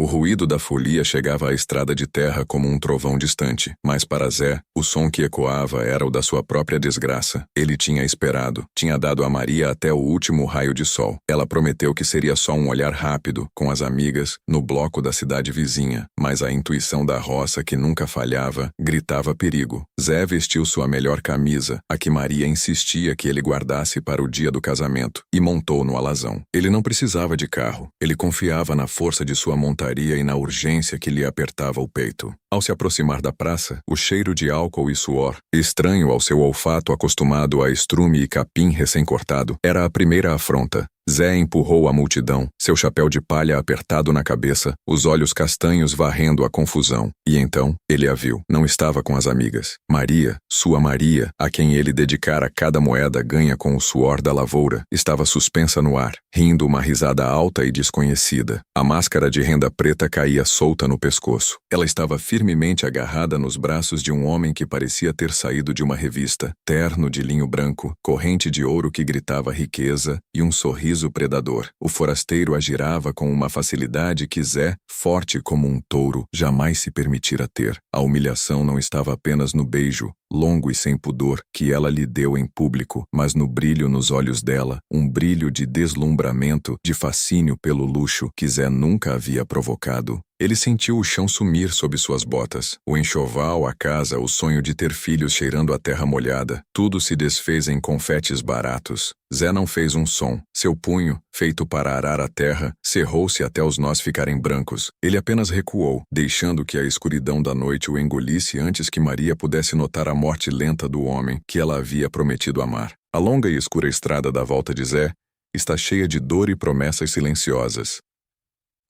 O ruído da folia chegava à estrada de terra como um trovão distante, mas para Zé, o som que ecoava era o da sua própria desgraça. Ele tinha esperado, tinha dado a Maria até o último raio de sol. Ela prometeu que seria só um olhar rápido, com as amigas, no bloco da cidade vizinha, mas a intuição da roça, que nunca falhava, gritava perigo. Zé vestiu sua melhor camisa, a que Maria insistia que ele guardasse para o dia do casamento, e montou no alazão. Ele não precisava de carro, ele confiava na força de sua montaria e na urgência que lhe apertava o peito. Ao se aproximar da praça, o cheiro de álcool e suor, estranho ao seu olfato acostumado a estrume e capim recém-cortado, era a primeira afronta. Zé empurrou a multidão, seu chapéu de palha apertado na cabeça, os olhos castanhos varrendo a confusão. E então, ele a viu. Não estava com as amigas. Maria, sua Maria, a quem ele dedicara cada moeda ganha com o suor da lavoura, estava suspensa no ar, rindo uma risada alta e desconhecida. A máscara de renda preta caía solta no pescoço. Ela estava firmemente agarrada nos braços de um homem que parecia ter saído de uma revista, terno de linho branco, corrente de ouro que gritava riqueza e um sorriso predador. O forasteiro a girava com uma facilidade que Zé, forte como um touro, jamais se permitira ter. A humilhação não estava apenas no beijo, longo e sem pudor, que ela lhe deu em público, mas no brilho nos olhos dela, um brilho de deslumbramento, de fascínio pelo luxo que Zé nunca havia provocado. Ele sentiu o chão sumir sob suas botas. O enxoval, a casa, o sonho de ter filhos cheirando a terra molhada. Tudo se desfez em confetes baratos. Zé não fez um som. Seu punho, feito para arar a terra, cerrou-se até os nós ficarem brancos. Ele apenas recuou, deixando que a escuridão da noite o engolisse antes que Maria pudesse notar a morte lenta do homem que ela havia prometido amar. A longa e escura estrada da volta de Zé está cheia de dor e promessas silenciosas.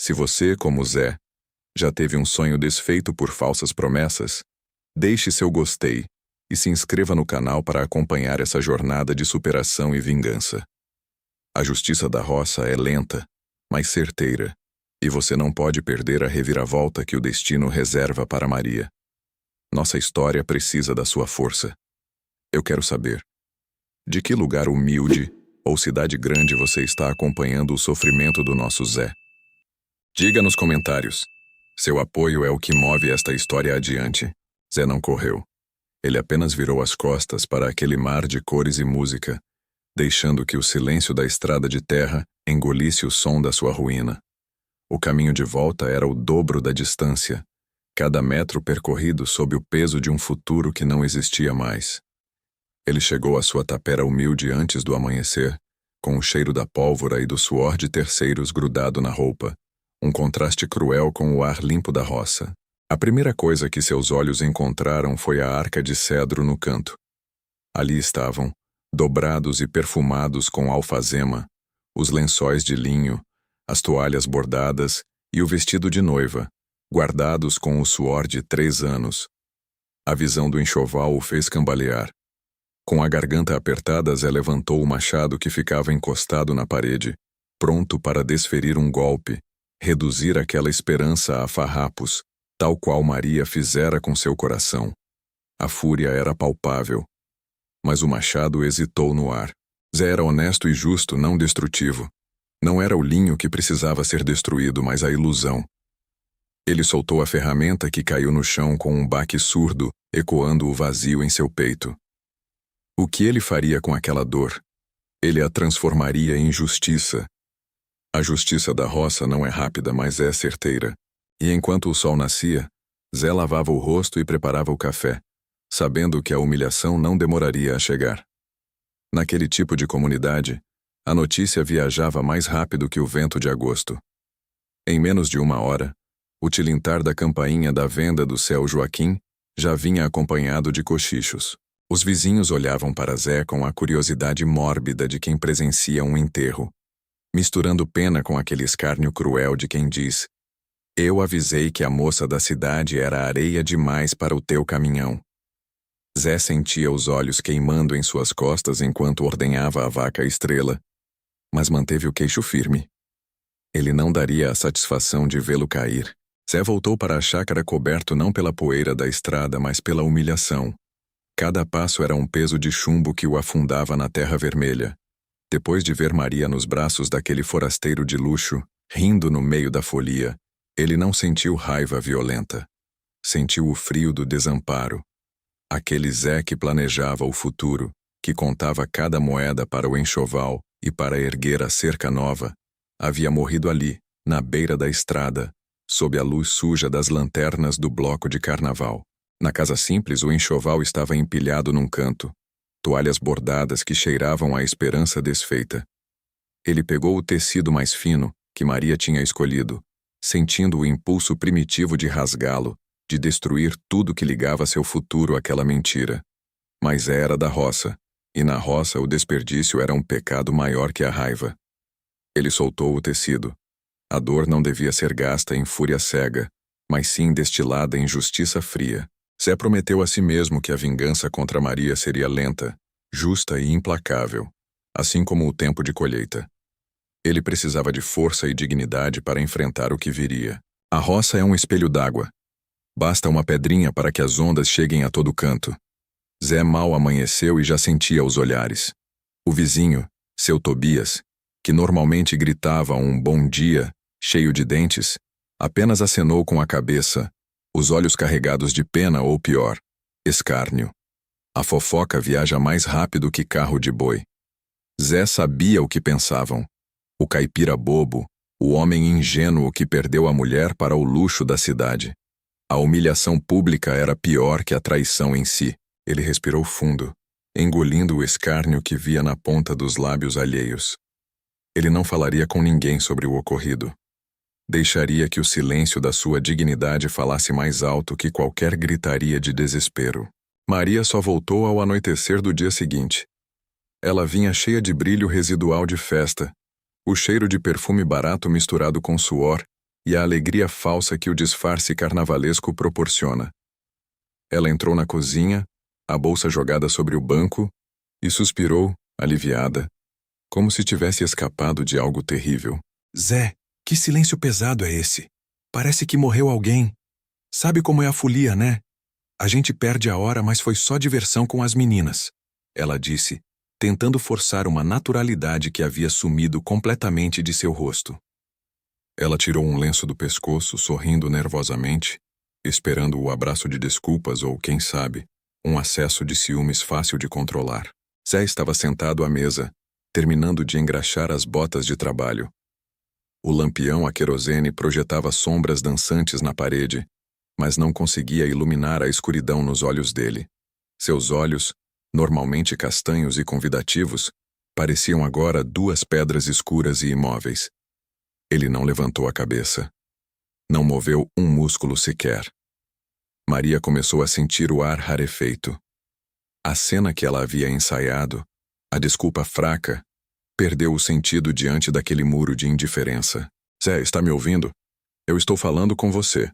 Se você, como Zé, já teve um sonho desfeito por falsas promessas, deixe seu gostei e se inscreva no canal para acompanhar essa jornada de superação e vingança. A justiça da roça é lenta, mas certeira, e você não pode perder a reviravolta que o destino reserva para Maria. Nossa história precisa da sua força. Eu quero saber, de que lugar humilde ou cidade grande você está acompanhando o sofrimento do nosso Zé? Diga nos comentários. Seu apoio é o que move esta história adiante. Zé não correu. Ele apenas virou as costas para aquele mar de cores e música, deixando que o silêncio da estrada de terra engolisse o som da sua ruína. O caminho de volta era o dobro da distância, cada metro percorrido sob o peso de um futuro que não existia mais. Ele chegou à sua tapera humilde antes do amanhecer, com o cheiro da pólvora e do suor de terceiros grudado na roupa, um contraste cruel com o ar limpo da roça. A primeira coisa que seus olhos encontraram foi a arca de cedro no canto. Ali estavam, dobrados e perfumados com alfazema, os lençóis de linho, as toalhas bordadas e o vestido de noiva, guardados com o suor de 3 anos. A visão do enxoval o fez cambalear. Com a garganta apertada, Zé levantou o machado que ficava encostado na parede, pronto para desferir um golpe, reduzir aquela esperança a farrapos, tal qual Maria fizera com seu coração. A fúria era palpável, mas o machado hesitou no ar. Zé era honesto e justo, não destrutivo. Não era o linho que precisava ser destruído, mas a ilusão. Ele soltou a ferramenta que caiu no chão com um baque surdo, ecoando o vazio em seu peito. O que ele faria com aquela dor? Ele a transformaria em justiça. A justiça da roça não é rápida, mas é certeira. E enquanto o sol nascia, Zé lavava o rosto e preparava o café, sabendo que a humilhação não demoraria a chegar. Naquele tipo de comunidade, a notícia viajava mais rápido que o vento de agosto. Em menos de 1 hora, o tilintar da campainha da venda do Seu Joaquim já vinha acompanhado de cochichos. Os vizinhos olhavam para Zé com a curiosidade mórbida de quem presencia um enterro, misturando pena com aquele escárnio cruel de quem diz: "Eu avisei que a moça da cidade era areia demais para o teu caminhão." Zé sentia os olhos queimando em suas costas enquanto ordenhava a vaca Estrela, mas manteve o queixo firme. Ele não daria a satisfação de vê-lo cair. Zé voltou para a chácara coberto não pela poeira da estrada, mas pela humilhação. Cada passo era um peso de chumbo que o afundava na terra vermelha. Depois de ver Maria nos braços daquele forasteiro de luxo, rindo no meio da folia, Ele não sentiu raiva violenta. Sentiu o frio do desamparo. Aquele Zé que planejava o futuro, que contava cada moeda para o enxoval e para erguer a cerca nova, havia morrido ali, na beira da estrada, sob a luz suja das lanternas do bloco de carnaval. Na casa simples, o enxoval estava empilhado num canto, toalhas bordadas que cheiravam a esperança desfeita. Ele pegou o tecido mais fino, que Maria tinha escolhido, sentindo o impulso primitivo de rasgá-lo, de destruir tudo que ligava seu futuro àquela mentira. Mas era da roça, e na roça o desperdício era um pecado maior que a raiva. Ele soltou o tecido. A dor não devia ser gasta em fúria cega, mas sim destilada em justiça fria. Zé prometeu a si mesmo que a vingança contra Maria seria lenta, justa e implacável, assim como o tempo de colheita. Ele precisava de força e dignidade para enfrentar o que viria. A roça é um espelho d'água. Basta uma pedrinha para que as ondas cheguem a todo canto. Zé mal amanheceu e já sentia os olhares. O vizinho, seu Tobias, que normalmente gritava um bom dia, cheio de dentes, apenas acenou com a cabeça, os olhos carregados de pena ou pior, escárnio. A fofoca viaja mais rápido que carro de boi. Zé sabia o que pensavam. O caipira bobo, o homem ingênuo que perdeu a mulher para o luxo da cidade. A humilhação pública era pior que a traição em si. Ele respirou fundo, engolindo o escárnio que via na ponta dos lábios alheios. Ele não falaria com ninguém sobre o ocorrido. Deixaria que o silêncio da sua dignidade falasse mais alto que qualquer gritaria de desespero. Maria só voltou ao anoitecer do dia seguinte. Ela vinha cheia de brilho residual de festa, o cheiro de perfume barato misturado com suor e a alegria falsa que o disfarce carnavalesco proporciona. Ela entrou na cozinha, a bolsa jogada sobre o banco, e suspirou, aliviada, como se tivesse escapado de algo terrível. Zé, que silêncio pesado é esse? Parece que morreu alguém. Sabe como é a folia, né? A gente perde a hora, mas foi só diversão com as meninas. Ela disse, tentando forçar uma naturalidade que havia sumido completamente de seu rosto. Ela tirou um lenço do pescoço, sorrindo nervosamente, esperando o abraço de desculpas ou, quem sabe, um acesso de ciúmes fácil de controlar. Zé estava sentado à mesa, terminando de engraxar as botas de trabalho. O lampião a querosene projetava sombras dançantes na parede, mas não conseguia iluminar a escuridão nos olhos dele. Seus olhos, normalmente castanhos e convidativos, pareciam agora duas pedras escuras e imóveis. Ele não levantou a cabeça. Não moveu um músculo sequer. Maria começou a sentir o ar rarefeito. A cena que ela havia ensaiado, a desculpa fraca, perdeu o sentido diante daquele muro de indiferença. Zé, está me ouvindo? Eu estou falando com você.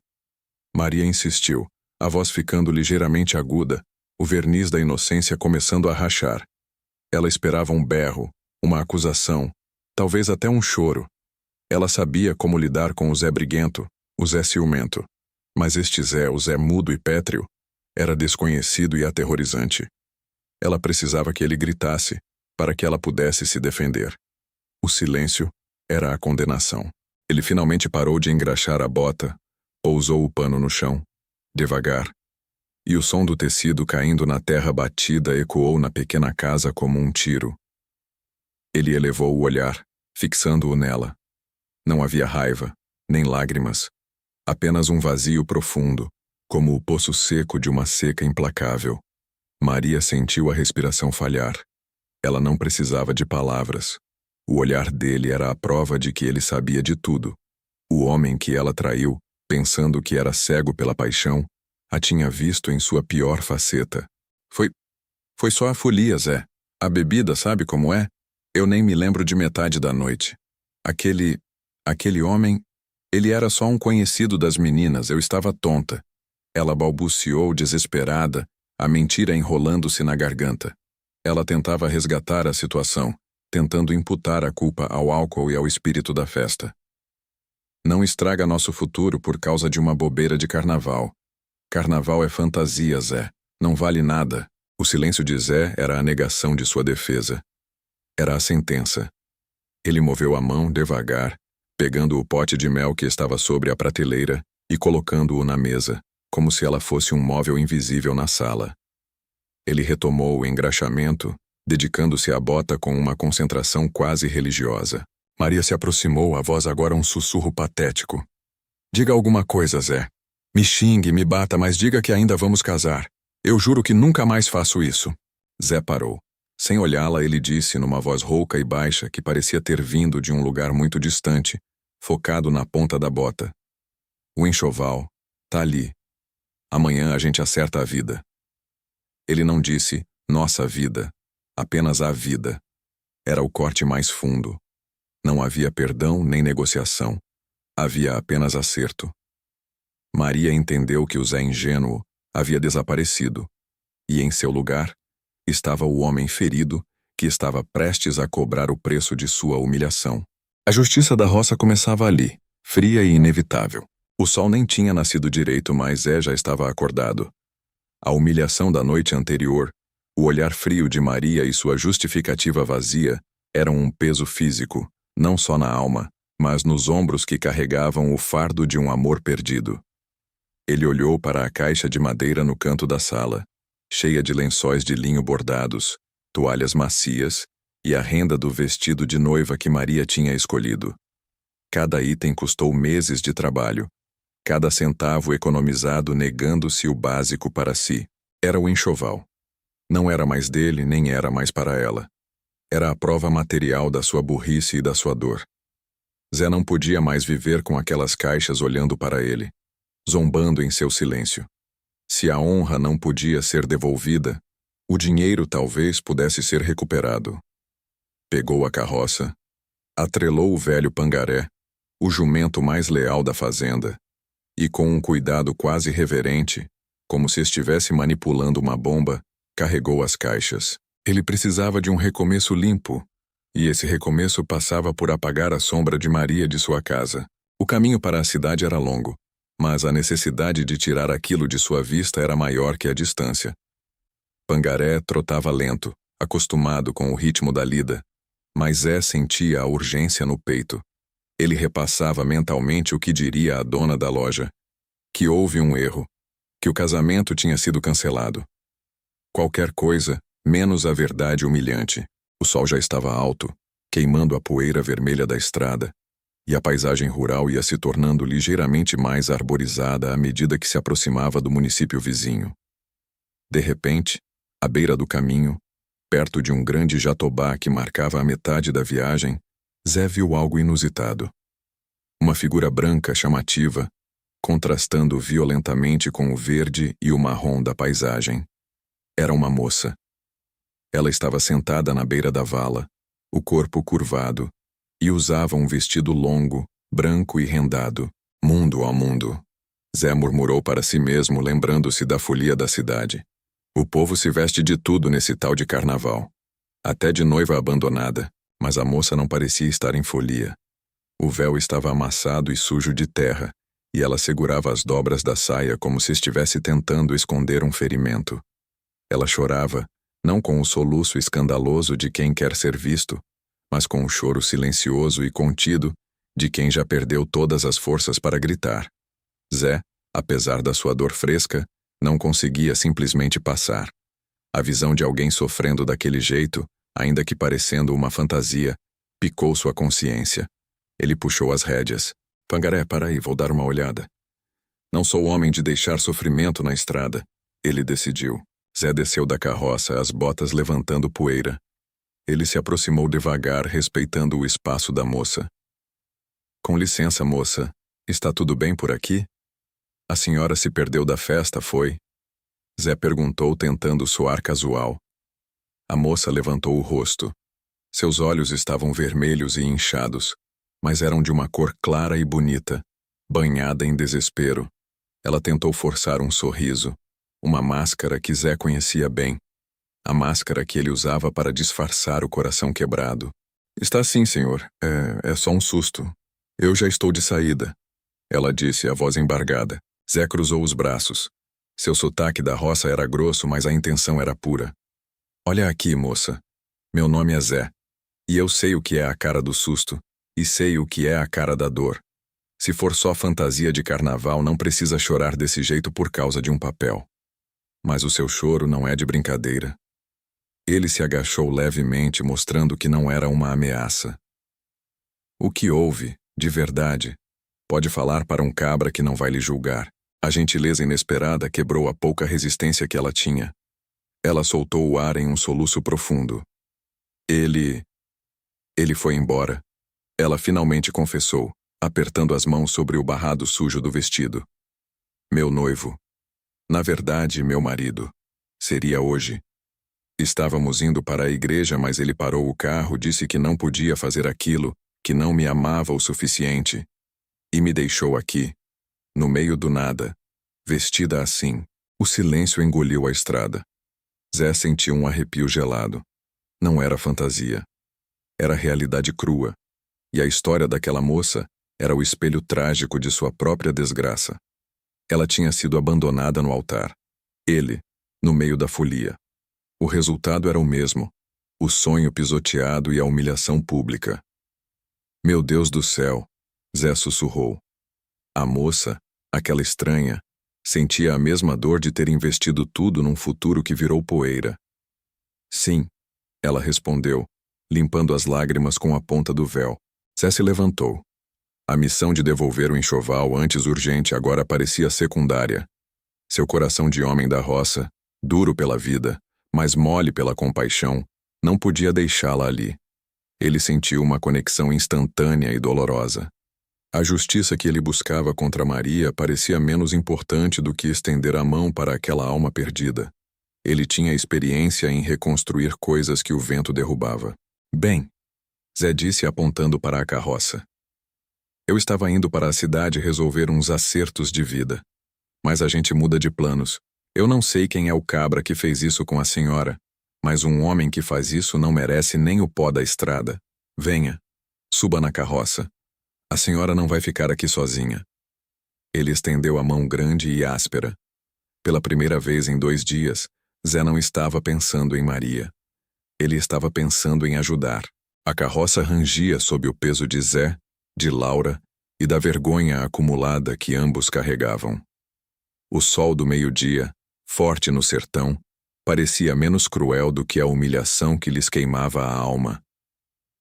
Maria insistiu, a voz ficando ligeiramente aguda, o verniz da inocência começando a rachar. Ela esperava um berro, uma acusação, talvez até um choro. Ela sabia como lidar com o Zé briguento, o Zé ciumento. Mas este Zé, o Zé mudo e pétreo, era desconhecido e aterrorizante. Ela precisava que ele gritasse, para que ela pudesse se defender. O silêncio era a condenação. Ele finalmente parou de engraxar a bota, pousou o pano no chão, devagar, e o som do tecido caindo na terra batida ecoou na pequena casa como um tiro. Ele elevou o olhar, fixando-o nela. Não havia raiva, nem lágrimas, apenas um vazio profundo, como o poço seco de uma seca implacável. Maria sentiu a respiração falhar. Ela não precisava de palavras. O olhar dele era a prova de que ele sabia de tudo. O homem que ela traiu, pensando que era cego pela paixão, a tinha visto em sua pior faceta. Foi só a folia, Zé. A bebida, sabe como é? Eu nem me lembro de metade da noite. Aquele homem, ele era só um conhecido das meninas, eu estava tonta. Ela balbuciou, desesperada, a mentira enrolando-se na garganta. Ela tentava resgatar a situação, tentando imputar a culpa ao álcool e ao espírito da festa. Não estraga nosso futuro por causa de uma bobeira de carnaval. Carnaval é fantasia, Zé. Não vale nada. O silêncio de Zé era a negação de sua defesa. Era a sentença. Ele moveu a mão devagar, pegando o pote de mel que estava sobre a prateleira e colocando-o na mesa, como se ela fosse um móvel invisível na sala. Ele retomou o engraxamento, dedicando-se à bota com uma concentração quase religiosa. Maria se aproximou, a voz agora um sussurro patético. Diga alguma coisa, Zé. Me xingue, me bata, mas diga que ainda vamos casar. Eu juro que nunca mais faço isso. Zé parou. Sem olhá-la, ele disse numa voz rouca e baixa que parecia ter vindo de um lugar muito distante, focado na ponta da bota. O enxoval tá ali. Amanhã a gente acerta a vida. Ele não disse nossa vida, apenas a vida. Era o corte mais fundo. Não havia perdão nem negociação. Havia apenas acerto. Maria entendeu que o Zé ingênuo havia desaparecido, e em seu lugar estava o homem ferido que estava prestes a cobrar o preço de sua humilhação. A justiça da roça começava ali, fria e inevitável. O sol nem tinha nascido direito, mas Zé já estava acordado. A humilhação da noite anterior, o olhar frio de Maria e sua justificativa vazia eram um peso físico, não só na alma, mas nos ombros que carregavam o fardo de um amor perdido. Ele olhou para a caixa de madeira no canto da sala, cheia de lençóis de linho bordados, toalhas macias e a renda do vestido de noiva que Maria tinha escolhido. Cada item custou meses de trabalho, cada centavo economizado negando-se o básico para si. Era o enxoval. Não era mais dele, nem era mais para ela. Era a prova material da sua burrice e da sua dor. Zé não podia mais viver com aquelas caixas olhando para ele, zombando em seu silêncio. Se a honra não podia ser devolvida, o dinheiro talvez pudesse ser recuperado. Pegou a carroça, atrelou o velho Pangaré, o jumento mais leal da fazenda, e com um cuidado quase reverente, como se estivesse manipulando uma bomba, carregou as caixas. Ele precisava de um recomeço limpo, e esse recomeço passava por apagar a sombra de Maria de sua casa. O caminho para a cidade era longo, mas a necessidade de tirar aquilo de sua vista era maior que a distância. Pangaré trotava lento, acostumado com o ritmo da lida, mas Zé sentia a urgência no peito. Ele repassava mentalmente o que diria a dona da loja, que houve um erro, que o casamento tinha sido cancelado. Qualquer coisa, menos a verdade humilhante. O sol já estava alto, queimando a poeira vermelha da estrada, e a paisagem rural ia se tornando ligeiramente mais arborizada à medida que se aproximava do município vizinho. De repente, à beira do caminho, perto de um grande jatobá que marcava a metade da viagem, Zé viu algo inusitado. Uma figura branca chamativa, contrastando violentamente com o verde e o marrom da paisagem. Era uma moça. Ela estava sentada na beira da vala, o corpo curvado, e usava um vestido longo, branco e rendado. Mundo ao mundo. Zé murmurou para si mesmo, lembrando-se da folia da cidade. O povo se veste de tudo nesse tal de carnaval. Até de noiva abandonada, mas a moça não parecia estar em folia. O véu estava amassado e sujo de terra, e ela segurava as dobras da saia como se estivesse tentando esconder um ferimento. Ela chorava, não com o soluço escandaloso de quem quer ser visto, mas com o choro silencioso e contido de quem já perdeu todas as forças para gritar. Zé, apesar da sua dor fresca, não conseguia simplesmente passar. A visão de alguém sofrendo daquele jeito, ainda que parecendo uma fantasia, picou sua consciência. Ele puxou as rédeas. Pangaré, para aí, vou dar uma olhada. Não sou homem de deixar sofrimento na estrada, ele decidiu. Zé desceu da carroça, as botas levantando poeira. Ele se aproximou devagar, respeitando o espaço da moça. Com licença, moça. Está tudo bem por aqui? A senhora se perdeu da festa, foi? Zé perguntou, tentando soar casual. A moça levantou o rosto. Seus olhos estavam vermelhos e inchados, mas eram de uma cor clara e bonita, banhada em desespero. Ela tentou forçar um sorriso, uma máscara que Zé conhecia bem, a máscara que ele usava para disfarçar o coração quebrado. Está sim, senhor. É só um susto. Eu já estou de saída, ela disse, a voz embargada. Zé cruzou os braços. Seu sotaque da roça era grosso, mas a intenção era pura. Olha aqui, moça. Meu nome é Zé. E eu sei o que é a cara do susto. E sei o que é a cara da dor. Se for só fantasia de carnaval, não precisa chorar desse jeito por causa de um papel. Mas o seu choro não é de brincadeira. Ele se agachou levemente, mostrando que não era uma ameaça. O que houve, de verdade, pode falar para um cabra que não vai lhe julgar. A gentileza inesperada quebrou a pouca resistência que ela tinha. Ela soltou o ar em um soluço profundo. Ele foi embora. Ela finalmente confessou, apertando as mãos sobre o barrado sujo do vestido. Meu noivo. Na verdade, meu marido. Seria hoje. Estávamos indo para a igreja, mas ele parou o carro, disse que não podia fazer aquilo, que não me amava o suficiente. E me deixou aqui, no meio do nada, vestida assim. O silêncio engoliu a estrada. Zé sentiu um arrepio gelado. Não era fantasia. Era realidade crua. E a história daquela moça era o espelho trágico de sua própria desgraça. Ela tinha sido abandonada no altar. Ele, no meio da folia. O resultado era o mesmo: o sonho pisoteado e a humilhação pública. Meu Deus do céu, Zé sussurrou. A moça, aquela estranha, sentia a mesma dor de ter investido tudo num futuro que virou poeira. Sim, ela respondeu, limpando as lágrimas com a ponta do véu. Zé se levantou. A missão de devolver o enxoval, antes urgente, agora parecia secundária. Seu coração de homem da roça, duro pela vida, mas mole pela compaixão, não podia deixá-la ali. Ele sentiu uma conexão instantânea e dolorosa. A justiça que ele buscava contra Maria parecia menos importante do que estender a mão para aquela alma perdida. Ele tinha experiência em reconstruir coisas que o vento derrubava. Bem, Zé disse apontando para a carroça. Eu estava indo para a cidade resolver uns acertos de vida. Mas a gente muda de planos. Eu não sei quem é o cabra que fez isso com a senhora, mas um homem que faz isso não merece nem o pó da estrada. Venha, suba na carroça. A senhora não vai ficar aqui sozinha. Ele estendeu a mão grande e áspera. Pela primeira vez em 2 dias, Zé não estava pensando em Maria. Ele estava pensando em ajudar. A carroça rangia sob o peso de Zé, de Laura e da vergonha acumulada que ambos carregavam. O sol do meio-dia, forte no sertão, parecia menos cruel do que a humilhação que lhes queimava a alma.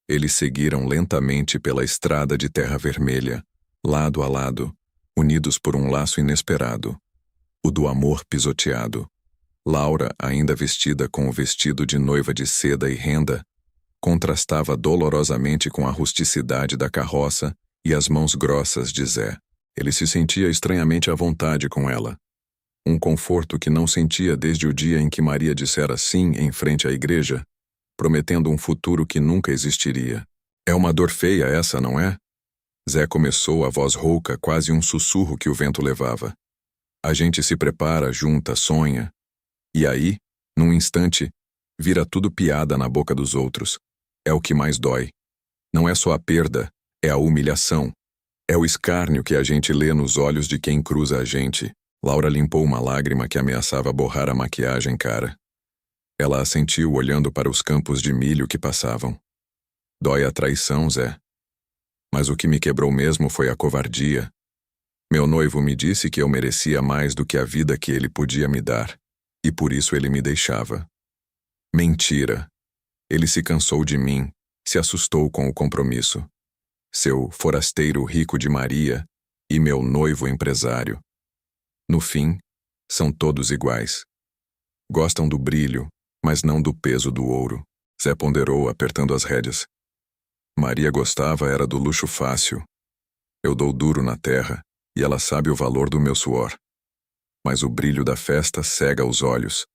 Eles seguiram lentamente pela estrada de terra vermelha, lado a lado, unidos por um laço inesperado, o do amor pisoteado. Laura, ainda vestida com o vestido de noiva de seda e renda, contrastava dolorosamente com a rusticidade da carroça e as mãos grossas de Zé. Ele se sentia estranhamente à vontade com ela. Um conforto que não sentia desde o dia em que Maria dissera sim em frente à igreja, prometendo um futuro que nunca existiria. É uma dor feia essa, não é? Zé começou, a voz rouca, quase um sussurro que o vento levava. A gente se prepara, junta, sonha. E aí, num instante, vira tudo piada na boca dos outros. É o que mais dói. Não é só a perda, é a humilhação. É o escárnio que a gente lê nos olhos de quem cruza a gente. Laura limpou uma lágrima que ameaçava borrar a maquiagem cara. Ela assentiu olhando para os campos de milho que passavam. Dói a traição, Zé. Mas o que me quebrou mesmo foi a covardia. Meu noivo me disse que eu merecia mais do que a vida que ele podia me dar, e por isso ele me deixava. Mentira. Ele se cansou de mim, se assustou com o compromisso. Seu forasteiro rico de Maria e meu noivo empresário. No fim, são todos iguais. Gostam do brilho, mas não do peso do ouro. Zé ponderou, apertando as rédeas. Maria gostava era do luxo fácil. Eu dou duro na terra, e ela sabe o valor do meu suor. Mas o brilho da festa cega os olhos.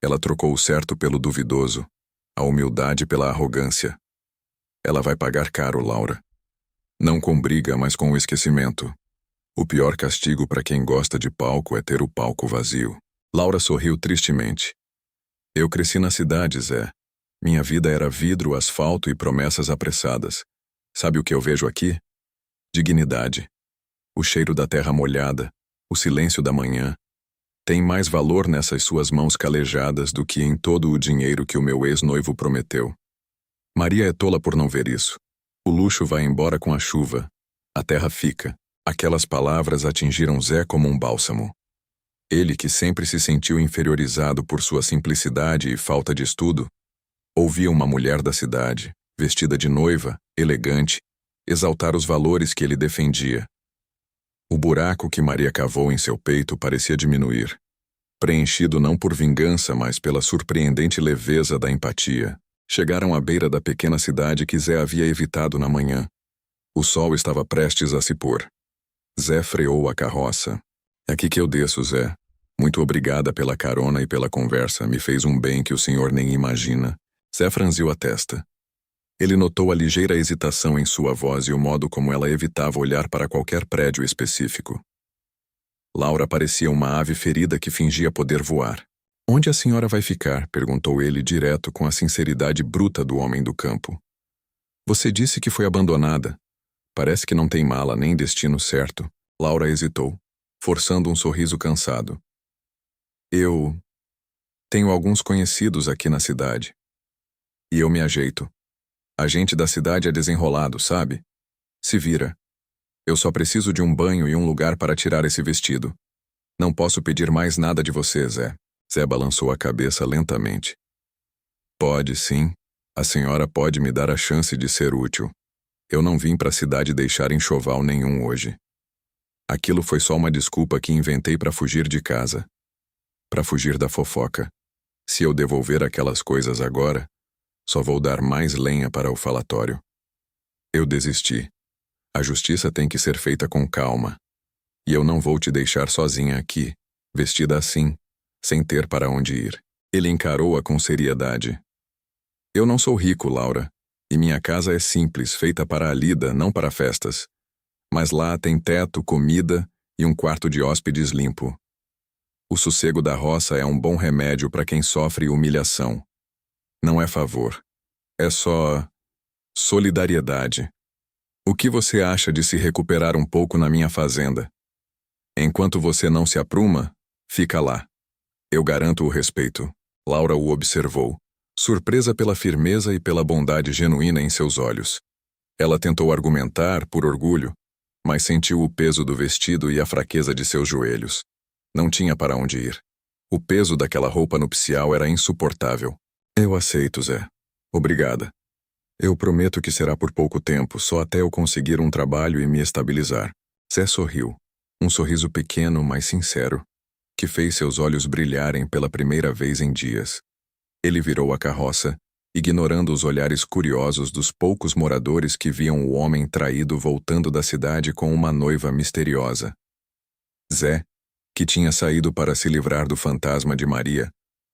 Ela trocou o certo pelo duvidoso, a humildade pela arrogância. Ela vai pagar caro, Laura. Não com briga, mas com o esquecimento. O pior castigo para quem gosta de palco é ter o palco vazio. Laura sorriu tristemente. Eu cresci na cidade, Zé. Minha vida era vidro, asfalto e promessas apressadas. Sabe o que eu vejo aqui? Dignidade. O cheiro da terra molhada, o silêncio da manhã. Tem mais valor nessas suas mãos calejadas do que em todo o dinheiro que o meu ex-noivo prometeu. Maria é tola por não ver isso. O luxo vai embora com a chuva. A terra fica. Aquelas palavras atingiram Zé como um bálsamo. Ele, que sempre se sentiu inferiorizado por sua simplicidade e falta de estudo, ouvia uma mulher da cidade, vestida de noiva, elegante, exaltar os valores que ele defendia. O buraco que Maria cavou em seu peito parecia diminuir, preenchido não por vingança, mas pela surpreendente leveza da empatia. Chegaram à beira da pequena cidade que Zé havia evitado na manhã. O sol estava prestes a se pôr. Zé freou a carroça. É aqui que eu desço, Zé. Muito obrigada pela carona e pela conversa. Me fez um bem que o senhor nem imagina. Zé franziu a testa. Ele notou a ligeira hesitação em sua voz e o modo como ela evitava olhar para qualquer prédio específico. Laura parecia uma ave ferida que fingia poder voar. Onde a senhora vai ficar? Perguntou ele direto com a sinceridade bruta do homem do campo. Você disse que foi abandonada. Parece que não tem mala nem destino certo. Laura hesitou, forçando um sorriso cansado. Eu tenho alguns conhecidos aqui na cidade. E eu me ajeito. A gente da cidade é desenrolado, sabe? Se vira. Eu só preciso de um banho e um lugar para tirar esse vestido. Não posso pedir mais nada de você, Zé. Zé balançou a cabeça lentamente. Pode, sim. A senhora pode me dar a chance de ser útil. Eu não vim para a cidade deixar enxoval nenhum hoje. Aquilo foi só uma desculpa que inventei para fugir de casa. Para fugir da fofoca. Se eu devolver aquelas coisas agora, só vou dar mais lenha para o falatório. Eu desisti. A justiça tem que ser feita com calma. E eu não vou te deixar sozinha aqui, vestida assim, sem ter para onde ir. Ele encarou-a com seriedade. Eu não sou rico, Laura, e minha casa é simples, feita para a lida, não para festas. Mas lá tem teto, comida e um quarto de hóspedes limpo. O sossego da roça é um bom remédio para quem sofre humilhação. Não é favor. É só solidariedade. O que você acha de se recuperar um pouco na minha fazenda? Enquanto você não se apruma, fica lá. Eu garanto o respeito. Laura o observou, surpresa pela firmeza e pela bondade genuína em seus olhos. Ela tentou argumentar, por orgulho, mas sentiu o peso do vestido e a fraqueza de seus joelhos. Não tinha para onde ir. O peso daquela roupa nupcial era insuportável. Eu aceito, Zé. Obrigada. Eu prometo que será por pouco tempo, só até eu conseguir um trabalho e me estabilizar. Zé sorriu. Um sorriso pequeno, mas sincero, que fez seus olhos brilharem pela primeira vez em dias. Ele virou a carroça, ignorando os olhares curiosos dos poucos moradores que viam o homem traído voltando da cidade com uma noiva misteriosa. Zé, que tinha saído para se livrar do fantasma de Maria,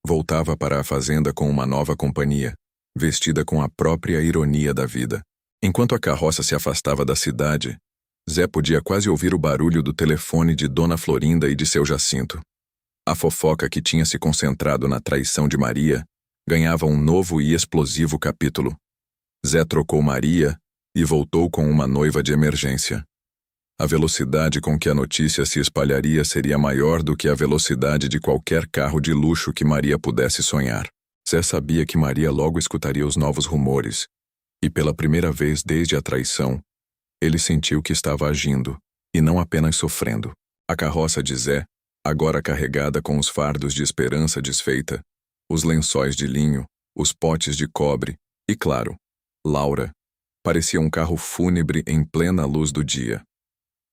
voltava para a fazenda com uma nova companhia, vestida com a própria ironia da vida. Enquanto a carroça se afastava da cidade, Zé podia quase ouvir o barulho do telefone de Dona Florinda e de seu Jacinto. A fofoca que tinha se concentrado na traição de Maria ganhava um novo e explosivo capítulo. Zé trocou Maria e voltou com uma noiva de emergência. A velocidade com que a notícia se espalharia seria maior do que a velocidade de qualquer carro de luxo que Maria pudesse sonhar. Zé sabia que Maria logo escutaria os novos rumores, e pela primeira vez desde a traição, ele sentiu que estava agindo, e não apenas sofrendo. A carroça de Zé, agora carregada com os fardos de esperança desfeita, os lençóis de linho, os potes de cobre e, claro, Laura, parecia um carro fúnebre em plena luz do dia.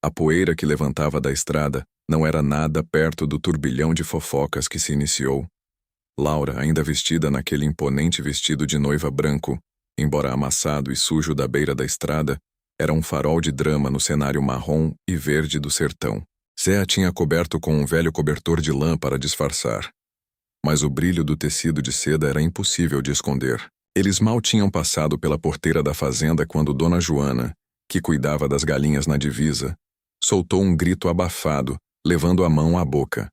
A poeira que levantava da estrada não era nada perto do turbilhão de fofocas que se iniciou. Laura, ainda vestida naquele imponente vestido de noiva branco, embora amassado e sujo da beira da estrada, era um farol de drama no cenário marrom e verde do sertão. Zé a tinha coberto com um velho cobertor de lã para disfarçar. Mas o brilho do tecido de seda era impossível de esconder. Eles mal tinham passado pela porteira da fazenda quando Dona Joana, que cuidava das galinhas na divisa, soltou um grito abafado, levando a mão à boca.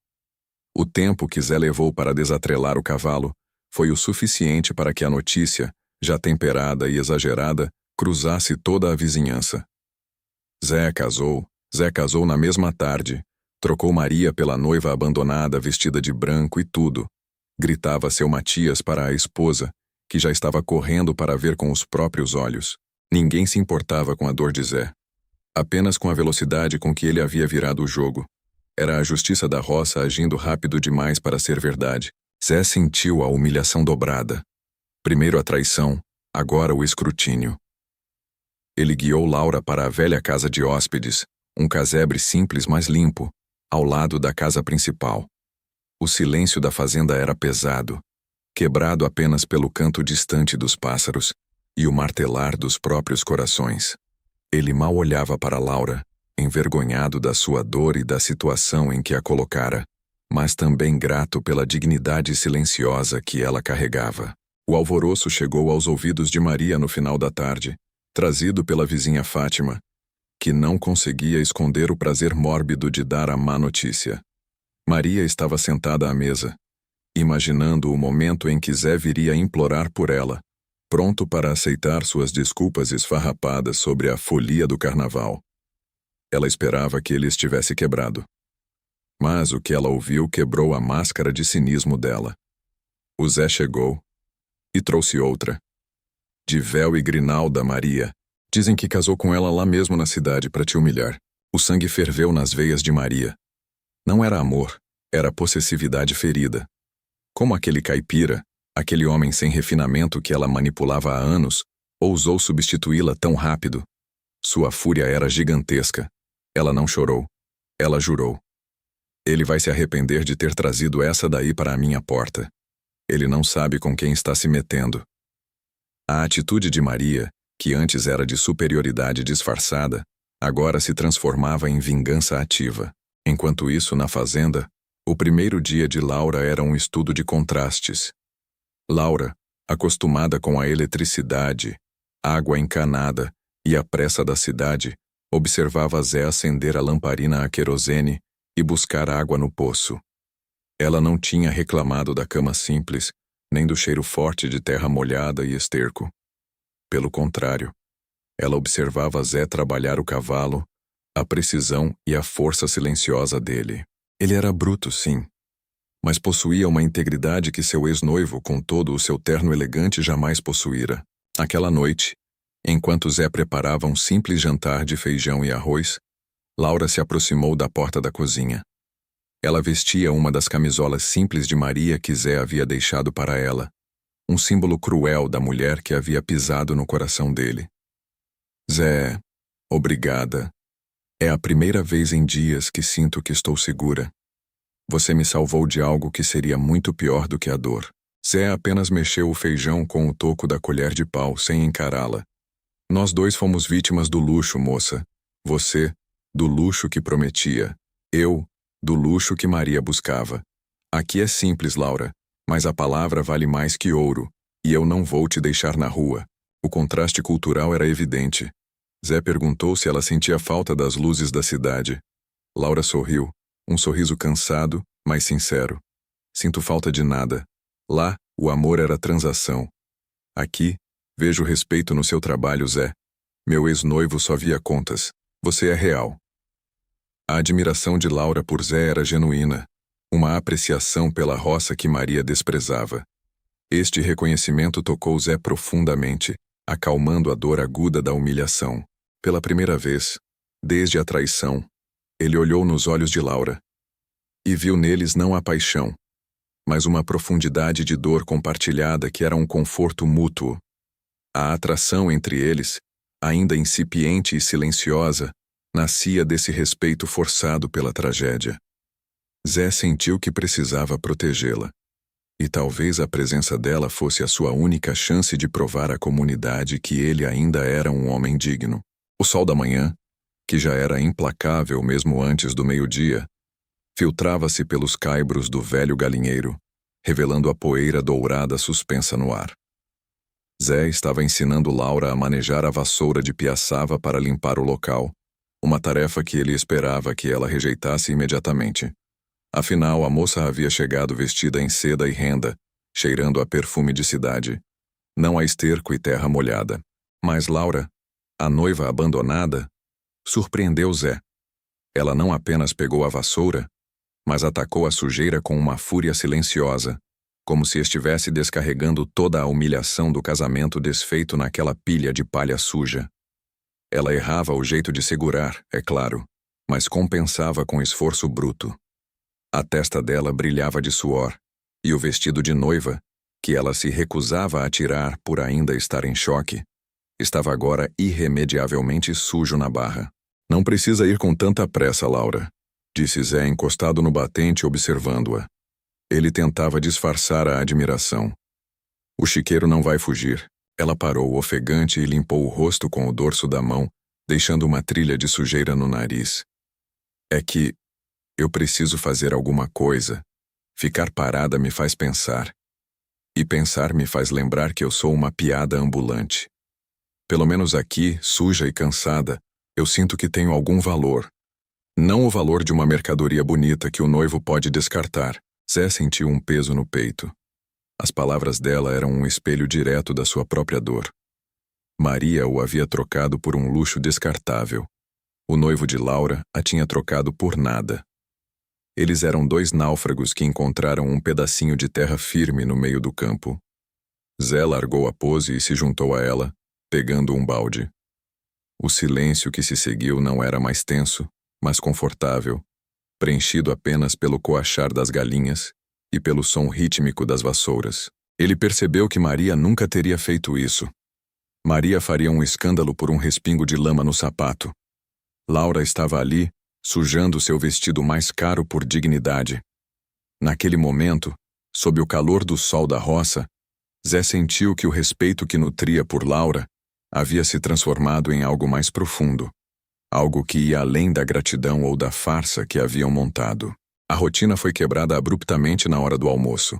O tempo que Zé levou para desatrelar o cavalo foi o suficiente para que a notícia, já temperada e exagerada, cruzasse toda a vizinhança. Zé casou na mesma tarde, trocou Maria pela noiva abandonada vestida de branco e tudo. Gritava seu Matias para a esposa, que já estava correndo para ver com os próprios olhos. Ninguém se importava com a dor de Zé. Apenas com a velocidade com que ele havia virado o jogo. Era a justiça da roça agindo rápido demais para ser verdade. Zé sentiu a humilhação dobrada. Primeiro a traição, agora o escrutínio. Ele guiou Laura para a velha casa de hóspedes, um casebre simples mas limpo, ao lado da casa principal. O silêncio da fazenda era pesado, quebrado apenas pelo canto distante dos pássaros e o martelar dos próprios corações. Ele mal olhava para Laura, envergonhado da sua dor e da situação em que a colocara, mas também grato pela dignidade silenciosa que ela carregava. O alvoroço chegou aos ouvidos de Maria no final da tarde, trazido pela vizinha Fátima, que não conseguia esconder o prazer mórbido de dar a má notícia. Maria estava sentada à mesa, imaginando o momento em que Zé viria implorar por ela, pronto para aceitar suas desculpas esfarrapadas sobre a folia do carnaval. Ela esperava que ele estivesse quebrado. Mas o que ela ouviu quebrou a máscara de cinismo dela. O Zé chegou e trouxe outra. De véu e grinalda, Maria. Dizem que casou com ela lá mesmo na cidade para te humilhar. O sangue ferveu nas veias de Maria. Não era amor, era possessividade ferida. Como aquele caipira, aquele homem sem refinamento que ela manipulava há anos, ousou substituí-la tão rápido. Sua fúria era gigantesca. Ela não chorou. Ela jurou. Ele vai se arrepender de ter trazido essa daí para a minha porta. Ele não sabe com quem está se metendo. A atitude de Maria, que antes era de superioridade disfarçada, agora se transformava em vingança ativa. Enquanto isso, na fazenda, o primeiro dia de Laura era um estudo de contrastes. Laura, acostumada com a eletricidade, água encanada e a pressa da cidade, observava Zé acender a lamparina a querosene e buscar água no poço. Ela não tinha reclamado da cama simples, nem do cheiro forte de terra molhada e esterco. Pelo contrário, ela observava Zé trabalhar o cavalo, a precisão e a força silenciosa dele. Ele era bruto, sim, mas possuía uma integridade que seu ex-noivo, com todo o seu terno elegante, jamais possuíra. Aquela noite, enquanto Zé preparava um simples jantar de feijão e arroz, Laura se aproximou da porta da cozinha. Ela vestia uma das camisolas simples de Maria que Zé havia deixado para ela, um símbolo cruel da mulher que havia pisado no coração dele. Zé, obrigada. É a primeira vez em dias que sinto que estou segura. Você me salvou de algo que seria muito pior do que a dor. Zé apenas mexeu o feijão com o toco da colher de pau, sem encará-la. Nós dois fomos vítimas do luxo, moça. Você, do luxo que prometia. Eu, do luxo que Maria buscava. Aqui é simples, Laura, mas a palavra vale mais que ouro, e eu não vou te deixar na rua. O contraste cultural era evidente. Zé perguntou se ela sentia falta das luzes da cidade. Laura sorriu, um sorriso cansado, mas sincero. Sinto falta de nada. Lá, o amor era transação. Aqui, vejo respeito no seu trabalho, Zé. Meu ex-noivo só via contas. Você é real. A admiração de Laura por Zé era genuína, uma apreciação pela roça que Maria desprezava. Este reconhecimento tocou Zé profundamente, acalmando a dor aguda da humilhação. Pela primeira vez, desde a traição, ele olhou nos olhos de Laura e viu neles não a paixão, mas uma profundidade de dor compartilhada que era um conforto mútuo. A atração entre eles, ainda incipiente e silenciosa, nascia desse respeito forçado pela tragédia. Zé sentiu que precisava protegê-la, e talvez a presença dela fosse a sua única chance de provar à comunidade que ele ainda era um homem digno. O sol da manhã, que já era implacável mesmo antes do meio-dia, filtrava-se pelos caibros do velho galinheiro, revelando a poeira dourada suspensa no ar. Zé estava ensinando Laura a manejar a vassoura de piaçava para limpar o local, uma tarefa que ele esperava que ela rejeitasse imediatamente. Afinal, a moça havia chegado vestida em seda e renda, cheirando a perfume de cidade, não a esterco e terra molhada. Mas Laura, a noiva abandonada, surpreendeu Zé. Ela não apenas pegou a vassoura, mas atacou a sujeira com uma fúria silenciosa, como se estivesse descarregando toda a humilhação do casamento desfeito naquela pilha de palha suja. Ela errava o jeito de segurar, é claro, mas compensava com esforço bruto. A testa dela brilhava de suor, e o vestido de noiva, que ela se recusava a tirar por ainda estar em choque, estava agora irremediavelmente sujo na barra. Não precisa ir com tanta pressa, Laura, disse Zé encostado no batente observando-a. Ele tentava disfarçar a admiração. O chiqueiro não vai fugir. Ela parou ofegante e limpou o rosto com o dorso da mão, deixando uma trilha de sujeira no nariz. É que eu preciso fazer alguma coisa. Ficar parada me faz pensar. E pensar me faz lembrar que eu sou uma piada ambulante. Pelo menos aqui, suja e cansada, eu sinto que tenho algum valor. Não o valor de uma mercadoria bonita que o noivo pode descartar. Zé sentiu um peso no peito. As palavras dela eram um espelho direto da sua própria dor. Maria o havia trocado por um luxo descartável. O noivo de Laura a tinha trocado por nada. Eles eram dois náufragos que encontraram um pedacinho de terra firme no meio do campo. Zé largou a pose e se juntou a ela, pegando um balde. O silêncio que se seguiu não era mais tenso, mas confortável, preenchido apenas pelo coachar das galinhas e pelo som rítmico das vassouras. Ele percebeu que Maria nunca teria feito isso. Maria faria um escândalo por um respingo de lama no sapato. Laura estava ali, sujando seu vestido mais caro por dignidade. Naquele momento, sob o calor do sol da roça, Zé sentiu que o respeito que nutria por Laura havia se transformado em algo mais profundo. Algo que ia além da gratidão ou da farsa que haviam montado. A rotina foi quebrada abruptamente na hora do almoço.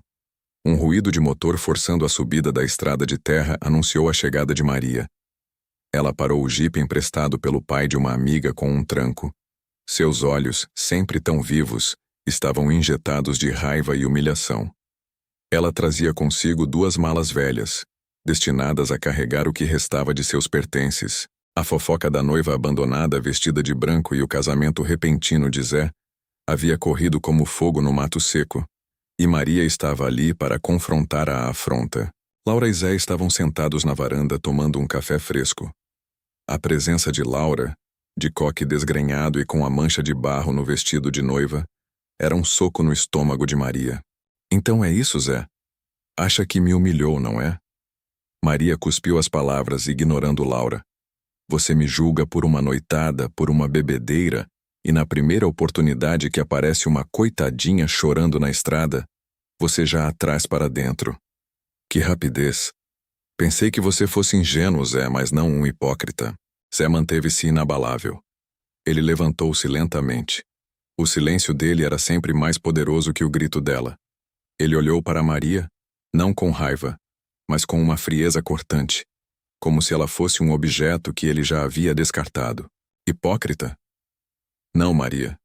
Um ruído de motor forçando a subida da estrada de terra anunciou a chegada de Maria. Ela parou o jipe emprestado pelo pai de uma amiga com um tranco. Seus olhos, sempre tão vivos, estavam injetados de raiva e humilhação. Ela trazia consigo 2 malas velhas, destinadas a carregar o que restava de seus pertences. A fofoca da noiva abandonada vestida de branco e o casamento repentino de Zé havia corrido como fogo no mato seco, e Maria estava ali para confrontar a afronta. Laura e Zé estavam sentados na varanda tomando um café fresco. A presença de Laura, de coque desgrenhado e com a mancha de barro no vestido de noiva, era um soco no estômago de Maria. Então é isso, Zé? Acha que me humilhou, não é? Maria cuspiu as palavras, ignorando Laura. Você me julga por uma noitada, por uma bebedeira, e na primeira oportunidade que aparece uma coitadinha chorando na estrada, você já a traz para dentro. Que rapidez! Pensei que você fosse ingênuo, Zé, mas não um hipócrita. Zé manteve-se inabalável. Ele levantou-se lentamente. O silêncio dele era sempre mais poderoso que o grito dela. Ele olhou para Maria, não com raiva, mas com uma frieza cortante, como se ela fosse um objeto que ele já havia descartado. Hipócrita? Não, Maria.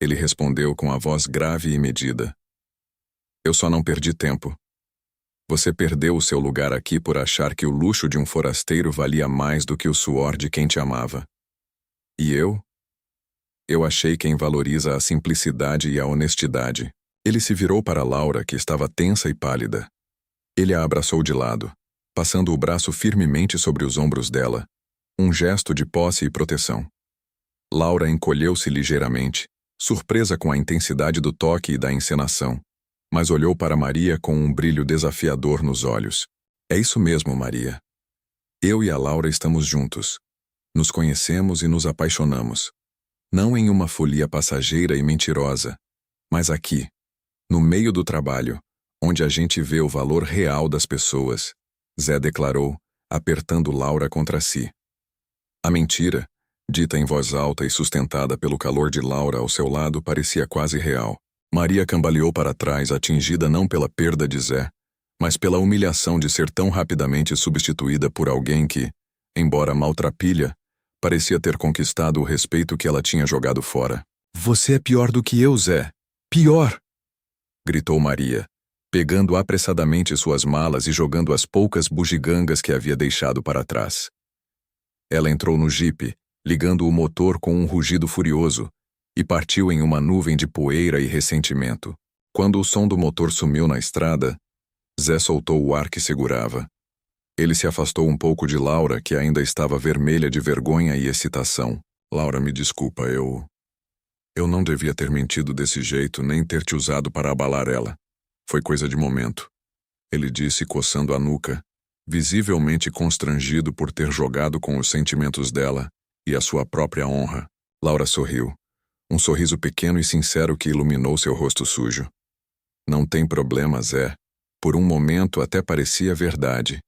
Ele respondeu com a voz grave e medida. Eu só não perdi tempo. Você perdeu o seu lugar aqui por achar que o luxo de um forasteiro valia mais do que o suor de quem te amava. E eu? Eu achei quem valoriza a simplicidade e a honestidade. Ele se virou para Laura, que estava tensa e pálida. Ele a abraçou de lado, passando o braço firmemente sobre os ombros dela, um gesto de posse e proteção. Laura encolheu-se ligeiramente, surpresa com a intensidade do toque e da encenação, mas olhou para Maria com um brilho desafiador nos olhos. É isso mesmo, Maria. Eu e a Laura estamos juntos. Nos conhecemos e nos apaixonamos. Não em uma folia passageira e mentirosa, mas aqui, no meio do trabalho, onde a gente vê o valor real das pessoas, Zé declarou, apertando Laura contra si. A mentira, dita em voz alta e sustentada pelo calor de Laura ao seu lado, parecia quase real. Maria cambaleou para trás, atingida não pela perda de Zé, mas pela humilhação de ser tão rapidamente substituída por alguém que, embora maltrapilha, parecia ter conquistado o respeito que ela tinha jogado fora. Você é pior do que eu, Zé. Pior! Gritou Maria, pegando apressadamente suas malas e jogando as poucas bugigangas que havia deixado para trás. Ela entrou no jipe, ligando o motor com um rugido furioso, e partiu em uma nuvem de poeira e ressentimento. Quando o som do motor sumiu na estrada, Zé soltou o ar que segurava. Ele se afastou um pouco de Laura, que ainda estava vermelha de vergonha e excitação. Laura, me desculpa, eu não devia ter mentido desse jeito, nem ter te usado para abalar ela. Foi coisa de momento. Ele disse, coçando a nuca, visivelmente constrangido por ter jogado com os sentimentos dela e a sua própria honra. Laura sorriu, um sorriso pequeno e sincero que iluminou seu rosto sujo. Não tem problema, Zé. Por um momento até parecia verdade.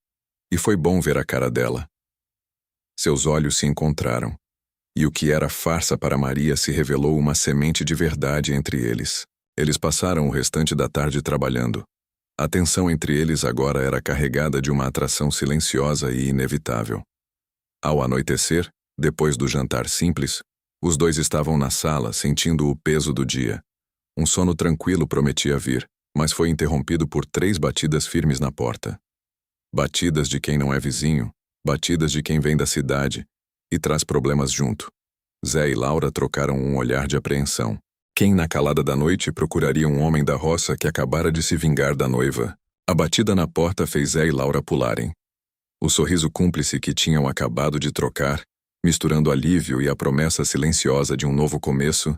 E foi bom ver a cara dela. Seus olhos se encontraram. E o que era farsa para Maria se revelou uma semente de verdade entre eles. Eles passaram o restante da tarde trabalhando. A tensão entre eles agora era carregada de uma atração silenciosa e inevitável. Ao anoitecer, depois do jantar simples, os dois estavam na sala, sentindo o peso do dia. Um sono tranquilo prometia vir, mas foi interrompido por 3 batidas firmes na porta. Batidas de quem não é vizinho, batidas de quem vem da cidade e traz problemas junto. Zé e Laura trocaram um olhar de apreensão. Quem na calada da noite procuraria um homem da roça que acabara de se vingar da noiva? A batida na porta fez Zé e Laura pularem. O sorriso cúmplice que tinham acabado de trocar, misturando alívio e a promessa silenciosa de um novo começo,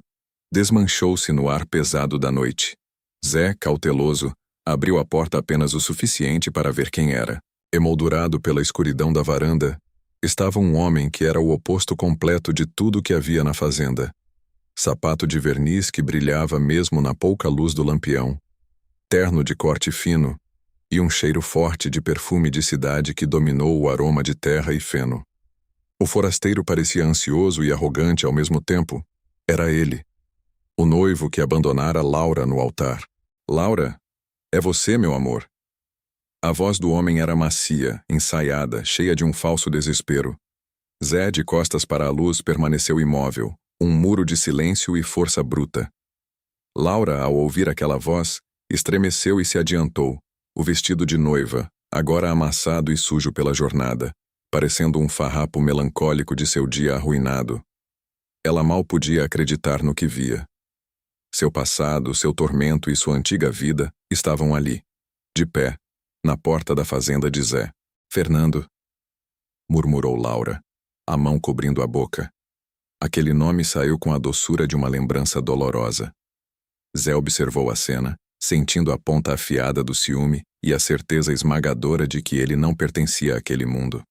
desmanchou-se no ar pesado da noite. Zé, cauteloso, abriu a porta apenas o suficiente para ver quem era. Emoldurado pela escuridão da varanda, estava um homem que era o oposto completo de tudo que havia na fazenda. Sapato de verniz que brilhava mesmo na pouca luz do lampião, terno de corte fino e um cheiro forte de perfume de cidade que dominou o aroma de terra e feno. O forasteiro parecia ansioso e arrogante ao mesmo tempo. Era ele, o noivo que abandonara Laura no altar. Laura, é você, meu amor. A voz do homem era macia, ensaiada, cheia de um falso desespero. Zé, de costas para a luz, permaneceu imóvel, um muro de silêncio e força bruta. Laura, ao ouvir aquela voz, estremeceu e se adiantou, o vestido de noiva, agora amassado e sujo pela jornada, parecendo um farrapo melancólico de seu dia arruinado. Ela mal podia acreditar no que via. Seu passado, seu tormento e sua antiga vida estavam ali, de pé, na porta da fazenda de Zé. Fernando, murmurou Laura, a mão cobrindo a boca. Aquele nome saiu com a doçura de uma lembrança dolorosa. Zé observou a cena, sentindo a ponta afiada do ciúme e a certeza esmagadora de que ele não pertencia àquele mundo.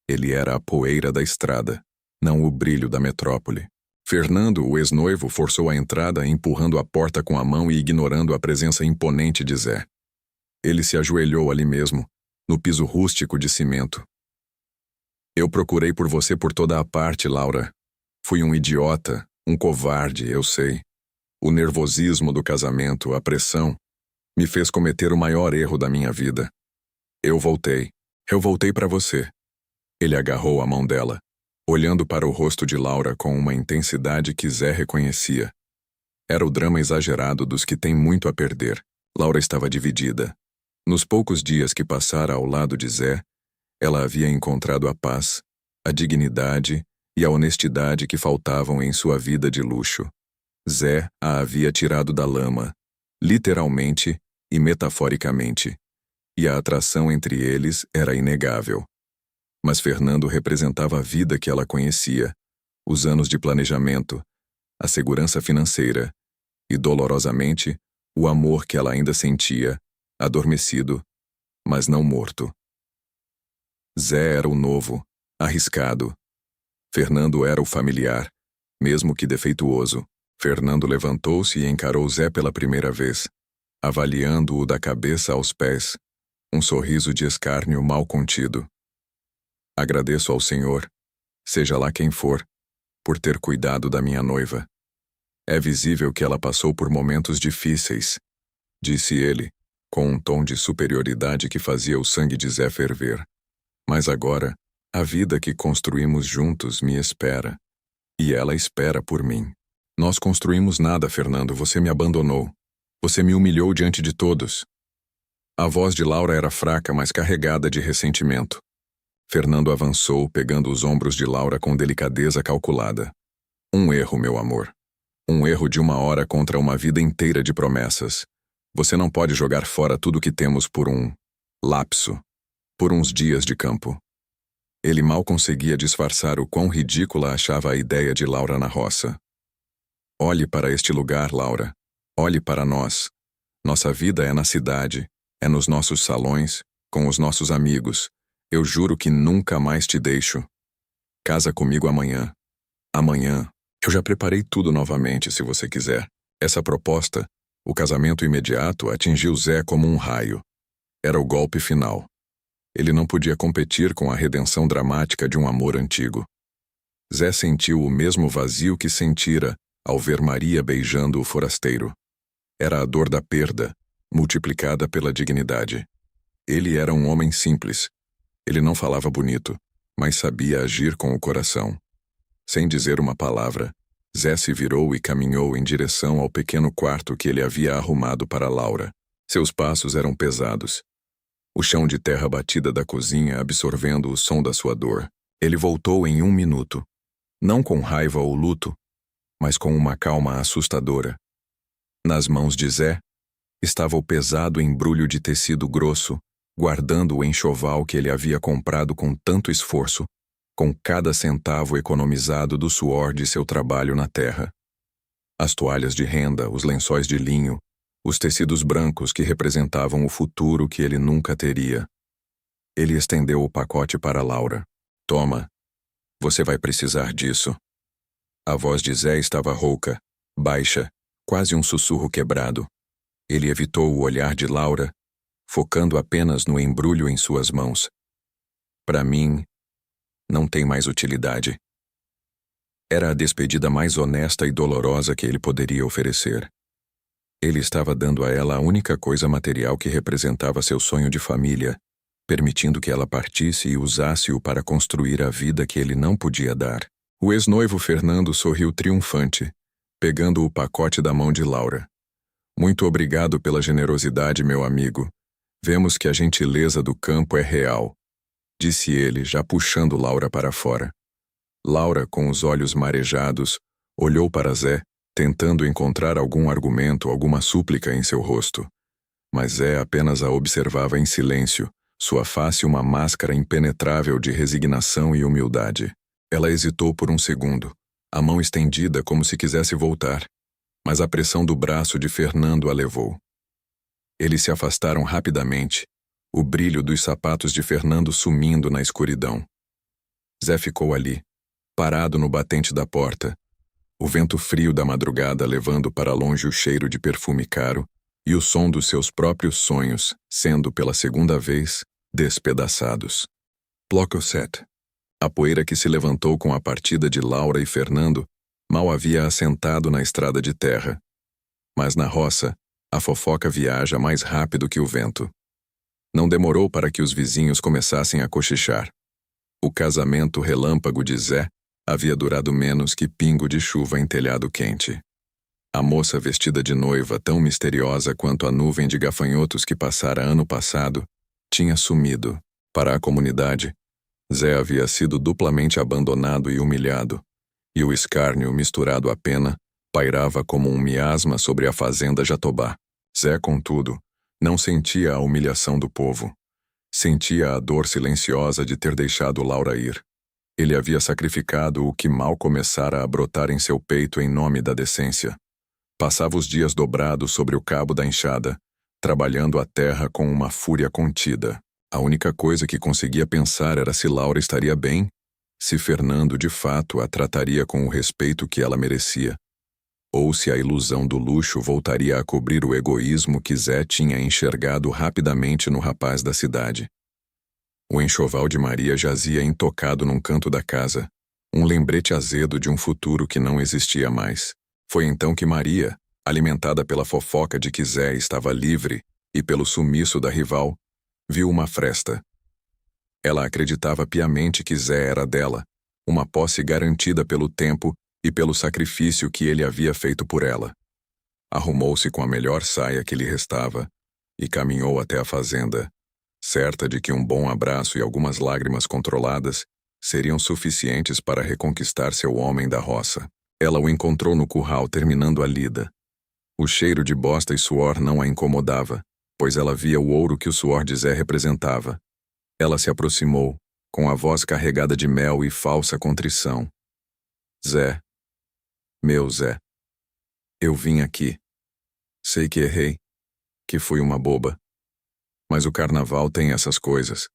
Ele era a poeira da estrada, não o brilho da metrópole. Fernando, o ex-noivo, forçou a entrada, empurrando a porta com a mão e ignorando a presença imponente de Zé. Ele se ajoelhou ali mesmo, no piso rústico de cimento. Eu procurei por você por toda a parte, Laura. Fui um idiota, um covarde, eu sei. O nervosismo do casamento, a pressão, me fez cometer o maior erro da minha vida. Eu voltei para você. Ele agarrou a mão dela, olhando para o rosto de Laura com uma intensidade que Zé reconhecia. Era o drama exagerado dos que têm muito a perder. Laura estava dividida. Nos poucos dias que passara ao lado de Zé, ela havia encontrado a paz, a dignidade e a honestidade que faltavam em sua vida de luxo. Zé a havia tirado da lama, literalmente e metaforicamente, e a atração entre eles era inegável. Mas Fernando representava a vida que ela conhecia, os anos de planejamento, a segurança financeira e, dolorosamente, o amor que ela ainda sentia, adormecido, mas não morto. Zé era o novo, arriscado. Fernando era o familiar, mesmo que defeituoso. Fernando levantou-se e encarou Zé pela primeira vez, avaliando-o da cabeça aos pés, um sorriso de escárnio mal contido. Agradeço ao Senhor, seja lá quem for, por ter cuidado da minha noiva. É visível que ela passou por momentos difíceis, disse ele, com um tom de superioridade que fazia o sangue de Zé ferver. Mas agora, a vida que construímos juntos me espera. E ela espera por mim. Nós construímos nada, Fernando, você me abandonou. Você me humilhou diante de todos. A voz de Laura era fraca, mas carregada de ressentimento. Fernando avançou, pegando os ombros de Laura com delicadeza calculada. Um erro, meu amor. Um erro de uma hora contra uma vida inteira de promessas. Você não pode jogar fora tudo que temos por um lapso, por uns dias de campo. Ele mal conseguia disfarçar o quão ridícula achava a ideia de Laura na roça. Olhe para este lugar, Laura. Olhe para nós. Nossa vida é na cidade, é nos nossos salões, com os nossos amigos. Eu juro que nunca mais te deixo. Casa comigo amanhã. Amanhã. Eu já preparei tudo novamente, se você quiser. Essa proposta, o casamento imediato, atingiu Zé como um raio. Era o golpe final. Ele não podia competir com a redenção dramática de um amor antigo. Zé sentiu o mesmo vazio que sentira ao ver Maria beijando o forasteiro. Era a dor da perda, multiplicada pela dignidade. Ele era um homem simples. Ele não falava bonito, mas sabia agir com o coração. Sem dizer uma palavra, Zé se virou e caminhou em direção ao pequeno quarto que ele havia arrumado para Laura. Seus passos eram pesados. O chão de terra batida da cozinha absorvendo o som da sua dor. Ele voltou em 1 minuto. Não com raiva ou luto, mas com uma calma assustadora. Nas mãos de Zé estava o pesado embrulho de tecido grosso, guardando o enxoval que ele havia comprado com tanto esforço, com cada centavo economizado do suor de seu trabalho na terra. As toalhas de renda, os lençóis de linho, os tecidos brancos que representavam o futuro que ele nunca teria. Ele estendeu o pacote para Laura. Toma, você vai precisar disso. A voz de Zé estava rouca, baixa, quase um sussurro quebrado. Ele evitou o olhar de Laura, focando apenas no embrulho em suas mãos. Para mim, não tem mais utilidade. Era a despedida mais honesta e dolorosa que ele poderia oferecer. Ele estava dando a ela a única coisa material que representava seu sonho de família, permitindo que ela partisse e usasse-o para construir a vida que ele não podia dar. O ex-noivo Fernando sorriu triunfante, pegando o pacote da mão de Laura. Muito obrigado pela generosidade, meu amigo. Vemos que a gentileza do campo é real, disse ele, já puxando Laura para fora. Laura, com os olhos marejados, olhou para Zé, tentando encontrar algum argumento, alguma súplica em seu rosto. Mas Zé apenas a observava em silêncio, sua face uma máscara impenetrável de resignação e humildade. Ela hesitou por um segundo, a mão estendida como se quisesse voltar, mas a pressão do braço de Fernando a levou. Eles se afastaram rapidamente, o brilho dos sapatos de Fernando sumindo na escuridão. Zé ficou ali, parado no batente da porta, o vento frio da madrugada levando para longe o cheiro de perfume caro e o som dos seus próprios sonhos sendo, pela segunda vez, despedaçados. Bloco 7. A poeira que se levantou com a partida de Laura e Fernando mal havia assentado na estrada de terra. Mas na roça, a fofoca viaja mais rápido que o vento. Não demorou para que os vizinhos começassem a cochichar. O casamento relâmpago de Zé havia durado menos que pingo de chuva em telhado quente. A moça vestida de noiva, tão misteriosa quanto a nuvem de gafanhotos que passara ano passado, tinha sumido. Para a comunidade, Zé havia sido duplamente abandonado e humilhado, e o escárnio misturado à pena pairava como um miasma sobre a fazenda Jatobá. Zé, contudo, não sentia a humilhação do povo. Sentia a dor silenciosa de ter deixado Laura ir. Ele havia sacrificado o que mal começara a brotar em seu peito em nome da decência. Passava os dias dobrados sobre o cabo da enxada, trabalhando a terra com uma fúria contida. A única coisa que conseguia pensar era se Laura estaria bem, se Fernando de fato a trataria com o respeito que ela merecia, ou se a ilusão do luxo voltaria a cobrir o egoísmo que Zé tinha enxergado rapidamente no rapaz da cidade. O enxoval de Maria jazia intocado num canto da casa, um lembrete azedo de um futuro que não existia mais. Foi então que Maria, alimentada pela fofoca de que Zé estava livre e pelo sumiço da rival, viu uma fresta. Ela acreditava piamente que Zé era dela, uma posse garantida pelo tempo e pelo sacrifício que ele havia feito por ela. Arrumou-se com a melhor saia que lhe restava e caminhou até a fazenda, certa de que um bom abraço e algumas lágrimas controladas seriam suficientes para reconquistar seu homem da roça. Ela o encontrou no curral terminando a lida. O cheiro de bosta e suor não a incomodava, pois ela via o ouro que o suor de Zé representava. Ela se aproximou, com a voz carregada de mel e falsa contrição. Zé. Meu Zé. Eu vim aqui. Sei que errei, que fui uma boba. Mas o carnaval tem essas coisas.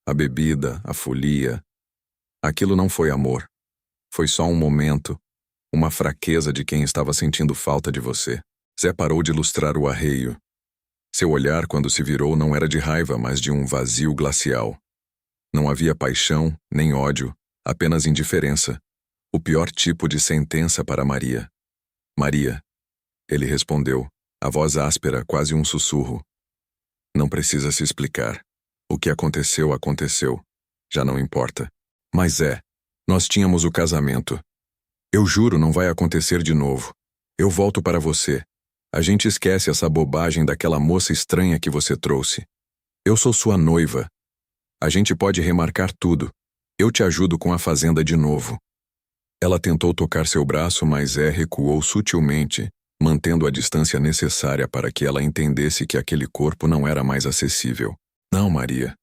A bebida, a folia. Aquilo não foi amor. Foi só um momento, uma fraqueza de quem estava sentindo falta de você. Zé parou de lustrar o arreio. Seu olhar, quando se virou, não era de raiva, mas de um vazio glacial. Não havia paixão, nem ódio, apenas indiferença. O pior tipo de sentença para Maria. Maria. Ele respondeu, a voz áspera, quase um sussurro. Não precisa se explicar. O que aconteceu, aconteceu. Já não importa. Mas nós tínhamos o casamento. Eu juro, não vai acontecer de novo. Eu volto para você. A gente esquece essa bobagem daquela moça estranha que você trouxe. Eu sou sua noiva. A gente pode remarcar tudo. Eu te ajudo com a fazenda de novo. Ela tentou tocar seu braço, mas recuou sutilmente, mantendo a distância necessária para que ela entendesse que aquele corpo não era mais acessível. Não, Maria.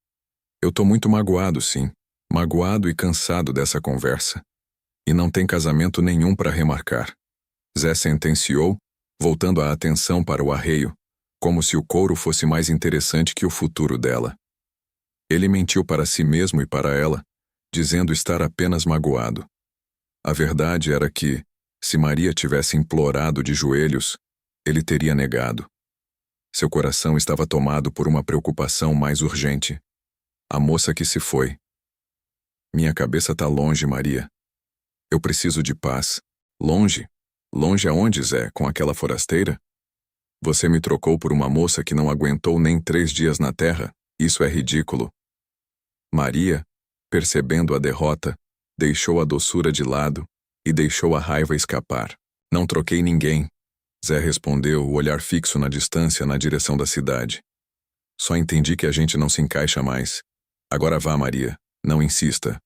Eu tô muito magoado, sim. Magoado e cansado dessa conversa. E não tem casamento nenhum para remarcar. Zé sentenciou, voltando a atenção para o arreio, como se o couro fosse mais interessante que o futuro dela. Ele mentiu para si mesmo e para ela, dizendo estar apenas magoado. A verdade era que, se Maria tivesse implorado de joelhos, ele teria negado. Seu coração estava tomado por uma preocupação mais urgente. A moça que se foi. Minha cabeça tá longe, Maria. Eu preciso de paz. Longe? Longe aonde, Zé, com aquela forasteira? Você me trocou por uma moça que não aguentou nem 3 dias na terra? Isso é ridículo. Maria, percebendo a derrota, deixou a doçura de lado e deixou a raiva escapar. Não troquei ninguém. Zé respondeu, o olhar fixo na distância na direção da cidade. Só entendi que a gente não se encaixa mais. Agora vá, Maria. Não insista.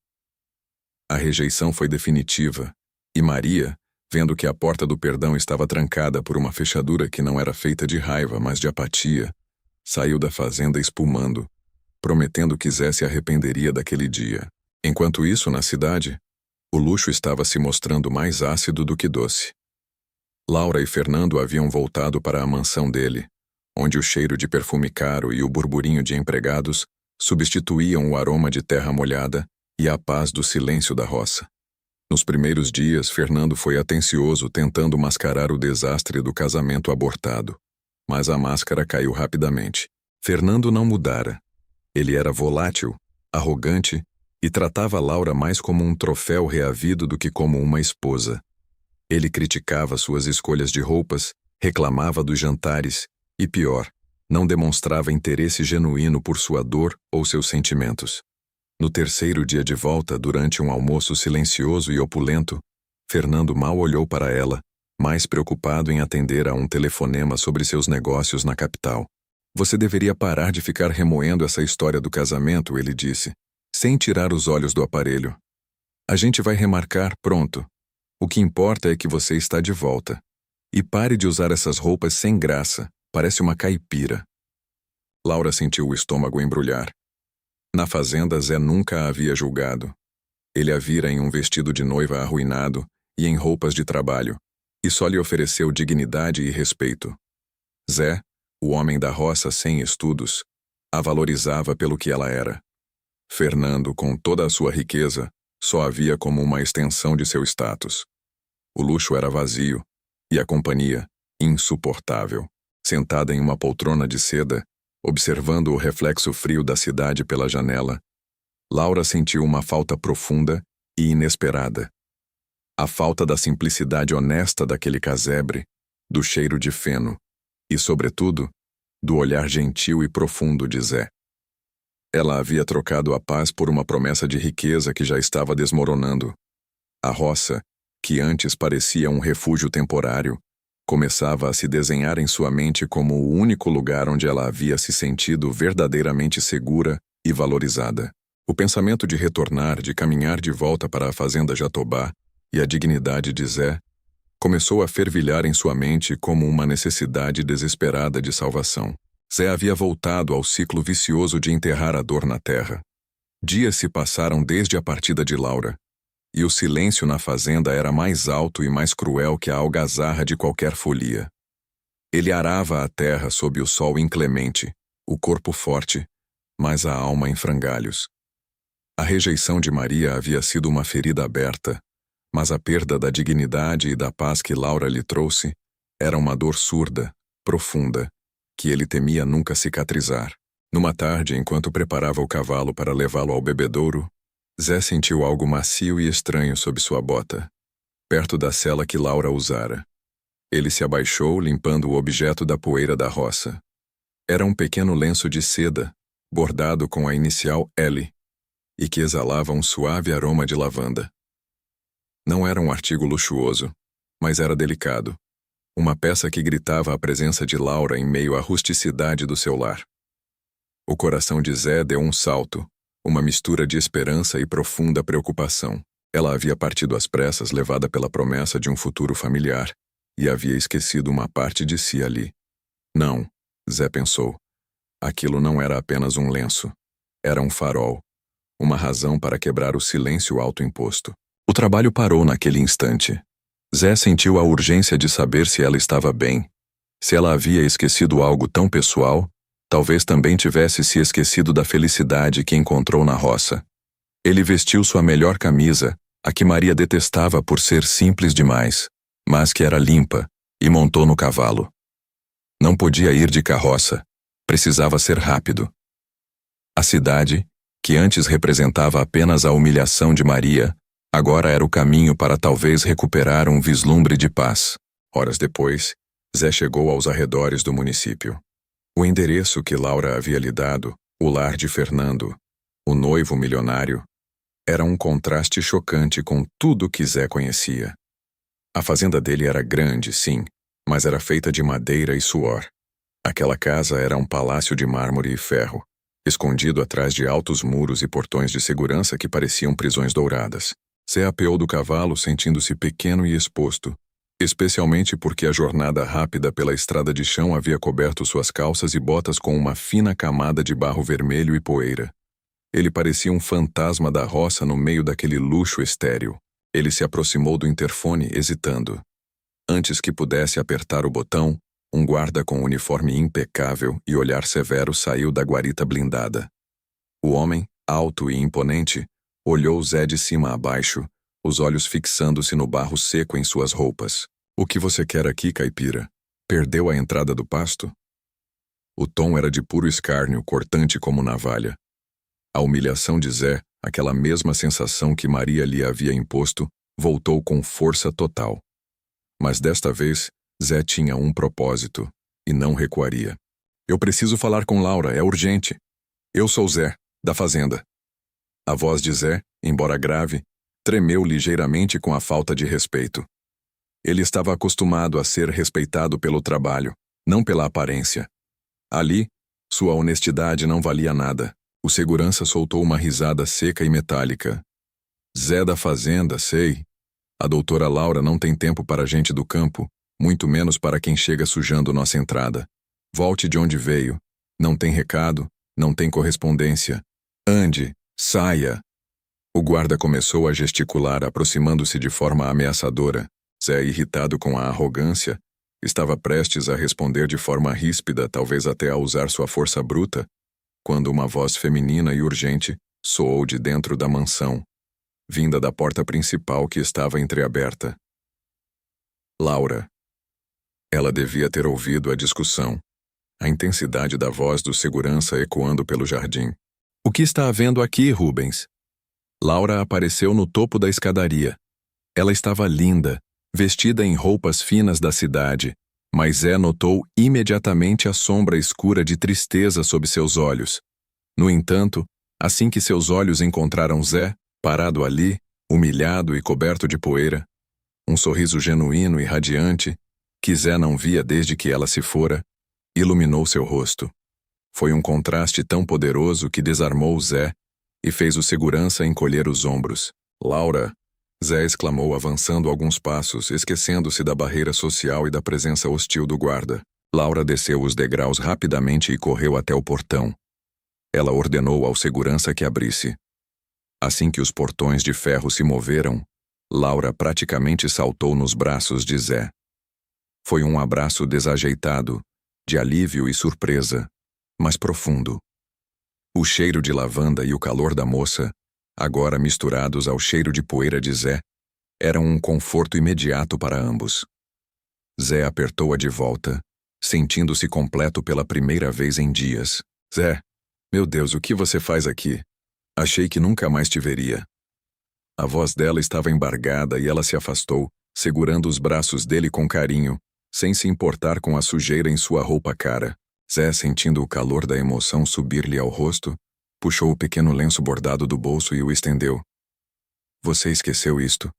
A rejeição foi definitiva, e Maria, vendo que a porta do perdão estava trancada por uma fechadura que não era feita de raiva, mas de apatia, saiu da fazenda espumando, prometendo que Zé se arrependeria daquele dia. Enquanto isso, na cidade, o luxo estava se mostrando mais ácido do que doce. Laura e Fernando haviam voltado para a mansão dele, onde o cheiro de perfume caro e o burburinho de empregados substituíam o aroma de terra molhada e a paz do silêncio da roça. Nos primeiros dias, Fernando foi atencioso tentando mascarar o desastre do casamento abortado. Mas a máscara caiu rapidamente. Fernando não mudara. Ele era volátil, arrogante e tratava Laura mais como um troféu reavido do que como uma esposa. Ele criticava suas escolhas de roupas, reclamava dos jantares e, pior, não demonstrava interesse genuíno por sua dor ou seus sentimentos. No terceiro dia de volta, durante um almoço silencioso e opulento, Fernando mal olhou para ela, mais preocupado em atender a um telefonema sobre seus negócios na capital. Você deveria parar de ficar remoendo essa história do casamento, ele disse, sem tirar os olhos do aparelho. A gente vai remarcar, pronto. O que importa é que você está de volta. E pare de usar essas roupas sem graça, parece uma caipira. Laura sentiu o estômago embrulhar. Na fazenda, Zé nunca a havia julgado. Ele a vira em um vestido de noiva arruinado e em roupas de trabalho, e só lhe ofereceu dignidade e respeito. Zé, o homem da roça sem estudos, a valorizava pelo que ela era. Fernando, com toda a sua riqueza, só a via como uma extensão de seu status. O luxo era vazio, e a companhia, insuportável. Sentada em uma poltrona de seda, observando o reflexo frio da cidade pela janela, Laura sentiu uma falta profunda e inesperada. A falta da simplicidade honesta daquele casebre, do cheiro de feno e, sobretudo, do olhar gentil e profundo de Zé. Ela havia trocado a paz por uma promessa de riqueza que já estava desmoronando. A roça, que antes parecia um refúgio temporário, começava a se desenhar em sua mente como o único lugar onde ela havia se sentido verdadeiramente segura e valorizada. O pensamento de retornar, de caminhar de volta para a fazenda Jatobá e a dignidade de Zé começou a fervilhar em sua mente como uma necessidade desesperada de salvação. Zé havia voltado ao ciclo vicioso de enterrar a dor na terra. Dias se passaram desde a partida de Laura, e o silêncio na fazenda era mais alto e mais cruel que a algazarra de qualquer folia. Ele arava a terra sob o sol inclemente, o corpo forte, mas a alma em frangalhos. A rejeição de Maria havia sido uma ferida aberta, mas a perda da dignidade e da paz que Laura lhe trouxe era uma dor surda, profunda, que ele temia nunca cicatrizar. Numa tarde, enquanto preparava o cavalo para levá-lo ao bebedouro, Zé sentiu algo macio e estranho sob sua bota, perto da sela que Laura usara. Ele se abaixou, limpando o objeto da poeira da roça. Era um pequeno lenço de seda, bordado com a inicial L, e que exalava um suave aroma de lavanda. Não era um artigo luxuoso, mas era delicado. Uma peça que gritava a presença de Laura em meio à rusticidade do seu lar. O coração de Zé deu um salto, uma mistura de esperança e profunda preocupação. Ela havia partido às pressas, levada pela promessa de um futuro familiar, e havia esquecido uma parte de si ali. Não, Zé pensou. Aquilo não era apenas um lenço. Era um farol, uma razão para quebrar o silêncio autoimposto. O trabalho parou naquele instante. Zé sentiu a urgência de saber se ela estava bem. Se ela havia esquecido algo tão pessoal, talvez também tivesse se esquecido da felicidade que encontrou na roça. Ele vestiu sua melhor camisa, a que Maria detestava por ser simples demais, mas que era limpa, e montou no cavalo. Não podia ir de carroça, precisava ser rápido. A cidade, que antes representava apenas a humilhação de Maria, agora era o caminho para talvez recuperar um vislumbre de paz. Horas depois, Zé chegou aos arredores do município. O endereço que Laura havia lhe dado, o lar de Fernando, o noivo milionário, era um contraste chocante com tudo que Zé conhecia. A fazenda dele era grande, sim, mas era feita de madeira e suor. Aquela casa era um palácio de mármore e ferro, escondido atrás de altos muros e portões de segurança que pareciam prisões douradas. Zé apeou do cavalo sentindo-se pequeno e exposto, especialmente porque a jornada rápida pela estrada de chão havia coberto suas calças e botas com uma fina camada de barro vermelho e poeira. Ele parecia um fantasma da roça no meio daquele luxo estéril. Ele se aproximou do interfone, hesitando. Antes que pudesse apertar o botão, um guarda com uniforme impecável e olhar severo saiu da guarita blindada. O homem, alto e imponente, olhou Zé de cima a baixo, os olhos fixando-se no barro seco em suas roupas. "O que você quer aqui, caipira? Perdeu a entrada do pasto?" O tom era de puro escárnio, cortante como navalha. A humilhação de Zé, aquela mesma sensação que Maria lhe havia imposto, voltou com força total. Mas desta vez, Zé tinha um propósito, e não recuaria. "Eu preciso falar com Laura, é urgente. Eu sou Zé, da fazenda." A voz de Zé, embora grave, tremeu ligeiramente com a falta de respeito. Ele estava acostumado a ser respeitado pelo trabalho, não pela aparência. Ali, sua honestidade não valia nada. O segurança soltou uma risada seca e metálica. "Zé da fazenda, sei. A doutora Laura não tem tempo para gente do campo, muito menos para quem chega sujando nossa entrada. Volte de onde veio. Não tem recado, não tem correspondência. Ande, saia." O guarda começou a gesticular, aproximando-se de forma ameaçadora. Zé, irritado com a arrogância, estava prestes a responder de forma ríspida, talvez até a usar sua força bruta, quando uma voz feminina e urgente soou de dentro da mansão, vinda da porta principal que estava entreaberta. Laura. Ela devia ter ouvido a discussão, a intensidade da voz do segurança ecoando pelo jardim. "O que está havendo aqui, Rubens?" Laura apareceu no topo da escadaria. Ela estava linda, vestida em roupas finas da cidade, mas Zé notou imediatamente a sombra escura de tristeza sob seus olhos. No entanto, assim que seus olhos encontraram Zé, parado ali, humilhado e coberto de poeira, um sorriso genuíno e radiante, que Zé não via desde que ela se fora, iluminou seu rosto. Foi um contraste tão poderoso que desarmou Zé e fez o segurança encolher os ombros. "Laura, Zé exclamou avançando alguns passos, esquecendo-se da barreira social e da presença hostil do guarda. Laura desceu os degraus rapidamente e correu até o portão. Ela ordenou ao segurança que abrisse. Assim que os portões de ferro se moveram, Laura praticamente saltou nos braços de Zé. Foi um abraço desajeitado, de alívio e surpresa, mas profundo. O cheiro de lavanda e o calor da moça, agora misturados ao cheiro de poeira de Zé, eram um conforto imediato para ambos. Zé apertou-a de volta, sentindo-se completo pela primeira vez em dias. Zé, meu Deus, o que você faz aqui? Achei que nunca mais te veria. A voz dela estava embargada e ela se afastou, segurando os braços dele com carinho, sem se importar com a sujeira em sua roupa cara. Zé, sentindo o calor da emoção subir-lhe ao rosto, puxou o pequeno lenço bordado do bolso e o estendeu. Você esqueceu isto?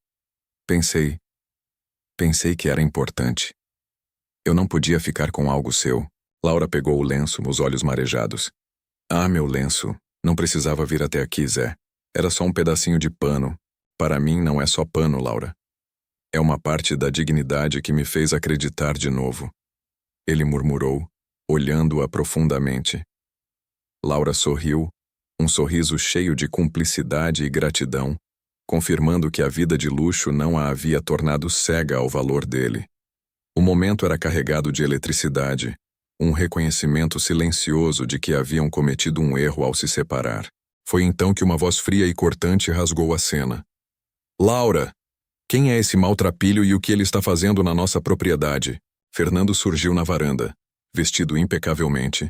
Pensei que era importante. Eu não podia ficar com algo seu. Laura pegou o lenço, os olhos marejados. Ah, meu lenço. Não precisava vir até aqui, Zé. Era só um pedacinho de pano. Para mim não é só pano, Laura. É uma parte da dignidade que me fez acreditar de novo. Ele murmurou, olhando-a profundamente. Laura sorriu, um sorriso cheio de cumplicidade e gratidão, confirmando que a vida de luxo não a havia tornado cega ao valor dele. O momento era carregado de eletricidade, um reconhecimento silencioso de que haviam cometido um erro ao se separar. Foi então que uma voz fria e cortante rasgou a cena. Laura! Quem é esse maltrapilho e o que ele está fazendo na nossa propriedade? Fernando surgiu na varanda, vestido impecavelmente,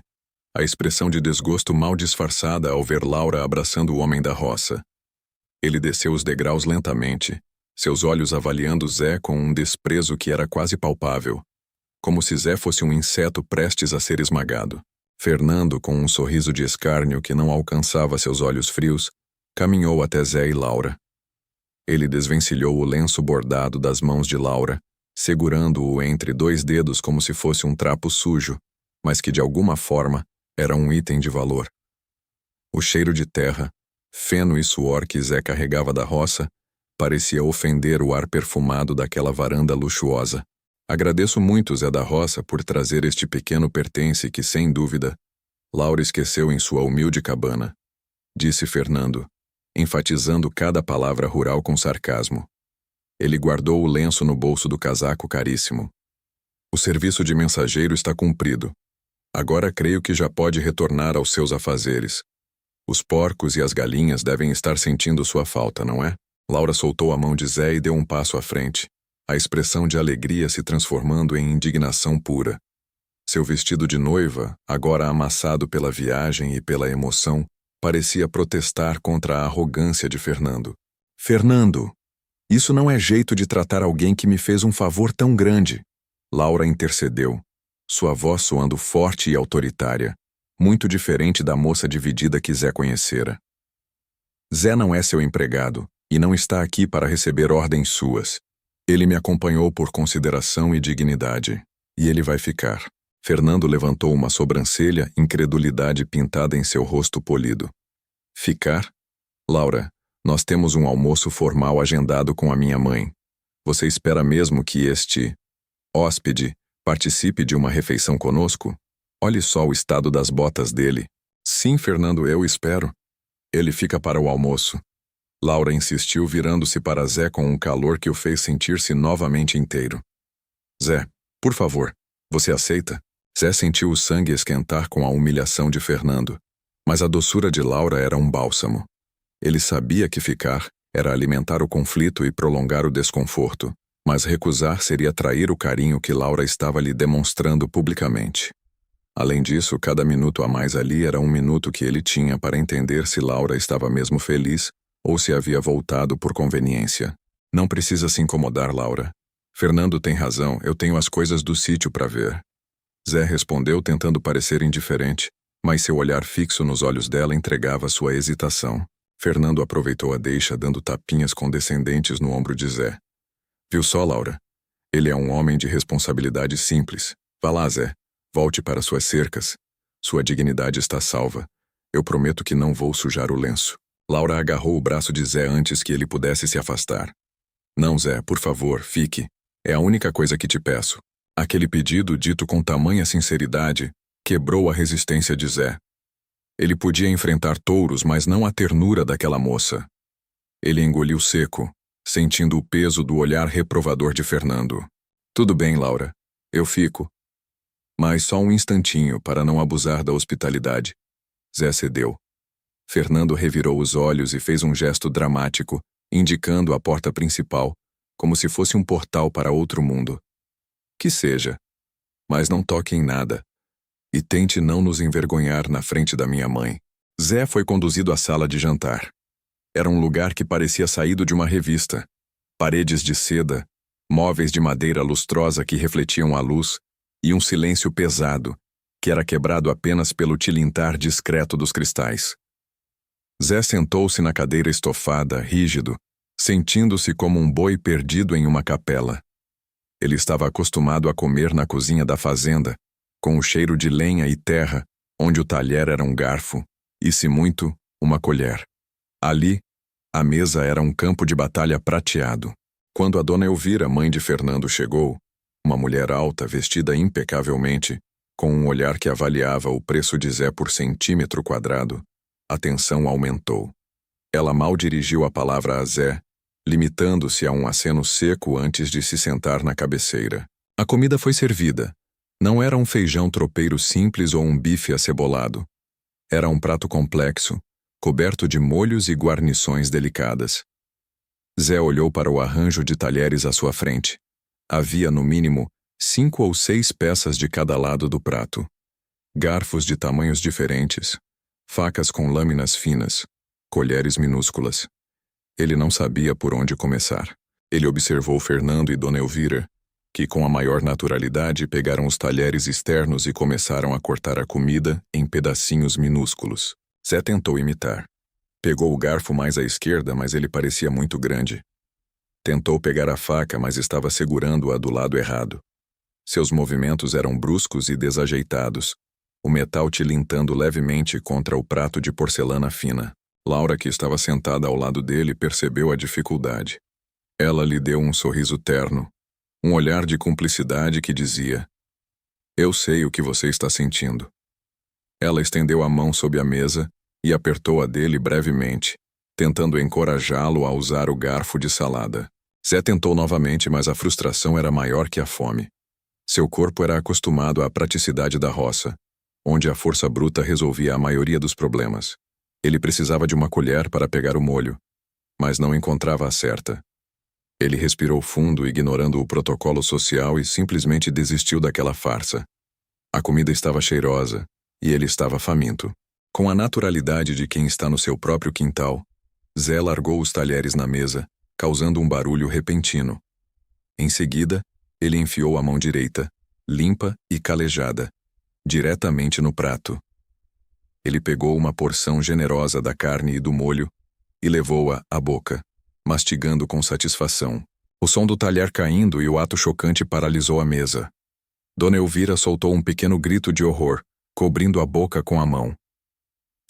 a expressão de desgosto mal disfarçada ao ver Laura abraçando o homem da roça. Ele desceu os degraus lentamente, seus olhos avaliando Zé com um desprezo que era quase palpável, como se Zé fosse um inseto prestes a ser esmagado. Fernando, com um sorriso de escárnio que não alcançava seus olhos frios, caminhou até Zé e Laura. Ele desvencilhou o lenço bordado das mãos de Laura, segurando-o entre dois dedos como se fosse um trapo sujo, mas que de alguma forma era um item de valor. O cheiro de terra, feno e suor que Zé carregava da roça parecia ofender o ar perfumado daquela varanda luxuosa. Agradeço muito, Zé da Roça, por trazer este pequeno pertence que, sem dúvida, Laura esqueceu em sua humilde cabana, disse Fernando, enfatizando cada palavra rural com sarcasmo. Ele guardou o lenço no bolso do casaco caríssimo. O serviço de mensageiro está cumprido. Agora creio que já pode retornar aos seus afazeres. Os porcos e as galinhas devem estar sentindo sua falta, não é? Laura soltou a mão de Zé e deu um passo à frente, a expressão de alegria se transformando em indignação pura. Seu vestido de noiva, agora amassado pela viagem e pela emoção, parecia protestar contra a arrogância de Fernando. Fernando, isso não é jeito de tratar alguém que me fez um favor tão grande. Laura intercedeu, sua voz soando forte e autoritária, muito diferente da moça dividida que Zé conhecera. Zé não é seu empregado e não está aqui para receber ordens suas. Ele me acompanhou por consideração e dignidade, e ele vai ficar. Fernando levantou uma sobrancelha, incredulidade pintada em seu rosto polido. Ficar? Laura, nós temos um almoço formal agendado com a minha mãe. Você espera mesmo que este hóspede participe de uma refeição conosco? Olhe só o estado das botas dele. Sim, Fernando, eu espero. Ele fica para o almoço. Laura insistiu, virando-se para Zé com um calor que o fez sentir-se novamente inteiro. Zé, por favor, você aceita? Zé sentiu o sangue esquentar com a humilhação de Fernando, mas a doçura de Laura era um bálsamo. Ele sabia que ficar era alimentar o conflito e prolongar o desconforto, mas recusar seria trair o carinho que Laura estava lhe demonstrando publicamente. Além disso, cada minuto a mais ali era um minuto que ele tinha para entender se Laura estava mesmo feliz ou se havia voltado por conveniência. Não precisa se incomodar, Laura. Fernando tem razão, eu tenho as coisas do sítio para ver. Zé respondeu tentando parecer indiferente, mas seu olhar fixo nos olhos dela entregava sua hesitação. Fernando aproveitou a deixa dando tapinhas condescendentes no ombro de Zé. Viu só, Laura? Ele é um homem de responsabilidade simples. Vá lá, Zé. Volte para suas cercas. Sua dignidade está salva. Eu prometo que não vou sujar o lenço. Laura agarrou o braço de Zé antes que ele pudesse se afastar. Não, Zé, por favor, fique. É a única coisa que te peço. Aquele pedido, dito com tamanha sinceridade, quebrou a resistência de Zé. Ele podia enfrentar touros, mas não a ternura daquela moça. Ele engoliu seco, sentindo o peso do olhar reprovador de Fernando. Tudo bem, Laura. Eu fico. Mas só um instantinho, para não abusar da hospitalidade. Zé cedeu. Fernando revirou os olhos e fez um gesto dramático, indicando a porta principal, como se fosse um portal para outro mundo. Que seja. Mas não toque em nada. E tente não nos envergonhar na frente da minha mãe. Zé foi conduzido à sala de jantar. Era um lugar que parecia saído de uma revista. Paredes de seda, móveis de madeira lustrosa que refletiam a luz, e um silêncio pesado, que era quebrado apenas pelo tilintar discreto dos cristais. Zé sentou-se na cadeira estofada, rígido, sentindo-se como um boi perdido em uma capela. Ele estava acostumado a comer na cozinha da fazenda, com o cheiro de lenha e terra, onde o talher era um garfo, e se muito, uma colher. Ali, a mesa era um campo de batalha prateado. Quando a dona Elvira, mãe de Fernando, chegou, uma mulher alta, vestida impecavelmente, com um olhar que avaliava o preço de Zé por centímetro quadrado, a tensão aumentou. Ela mal dirigiu a palavra a Zé, limitando-se a um aceno seco antes de se sentar na cabeceira. A comida foi servida. Não era um feijão tropeiro simples ou um bife acebolado. Era um prato complexo, coberto de molhos e guarnições delicadas. Zé olhou para o arranjo de talheres à sua frente. Havia, no mínimo, 5 ou 6 peças de cada lado do prato. Garfos de tamanhos diferentes, facas com lâminas finas, colheres minúsculas. Ele não sabia por onde começar. Ele observou Fernando e Dona Elvira, que com a maior naturalidade pegaram os talheres externos e começaram a cortar a comida em pedacinhos minúsculos. Zé tentou imitar. Pegou o garfo mais à esquerda, mas ele parecia muito grande. Tentou pegar a faca, mas estava segurando-a do lado errado. Seus movimentos eram bruscos e desajeitados, o metal tilintando levemente contra o prato de porcelana fina. Laura, que estava sentada ao lado dele, percebeu a dificuldade. Ela lhe deu um sorriso terno, um olhar de cumplicidade que dizia: "Eu sei o que você está sentindo." Ela estendeu a mão sob a mesa e apertou a dele brevemente, tentando encorajá-lo a usar o garfo de salada. Zé tentou novamente, mas a frustração era maior que a fome. Seu corpo era acostumado à praticidade da roça, onde a força bruta resolvia a maioria dos problemas. Ele precisava de uma colher para pegar o molho, mas não encontrava a certa. Ele respirou fundo, ignorando o protocolo social, e simplesmente desistiu daquela farsa. A comida estava cheirosa, e ele estava faminto. Com a naturalidade de quem está no seu próprio quintal, Zé largou os talheres na mesa, causando um barulho repentino. Em seguida, ele enfiou a mão direita, limpa e calejada, diretamente no prato. Ele pegou uma porção generosa da carne e do molho e levou-a à boca, mastigando com satisfação. O som do talher caindo e o ato chocante paralisou a mesa. Dona Elvira soltou um pequeno grito de horror, cobrindo a boca com a mão.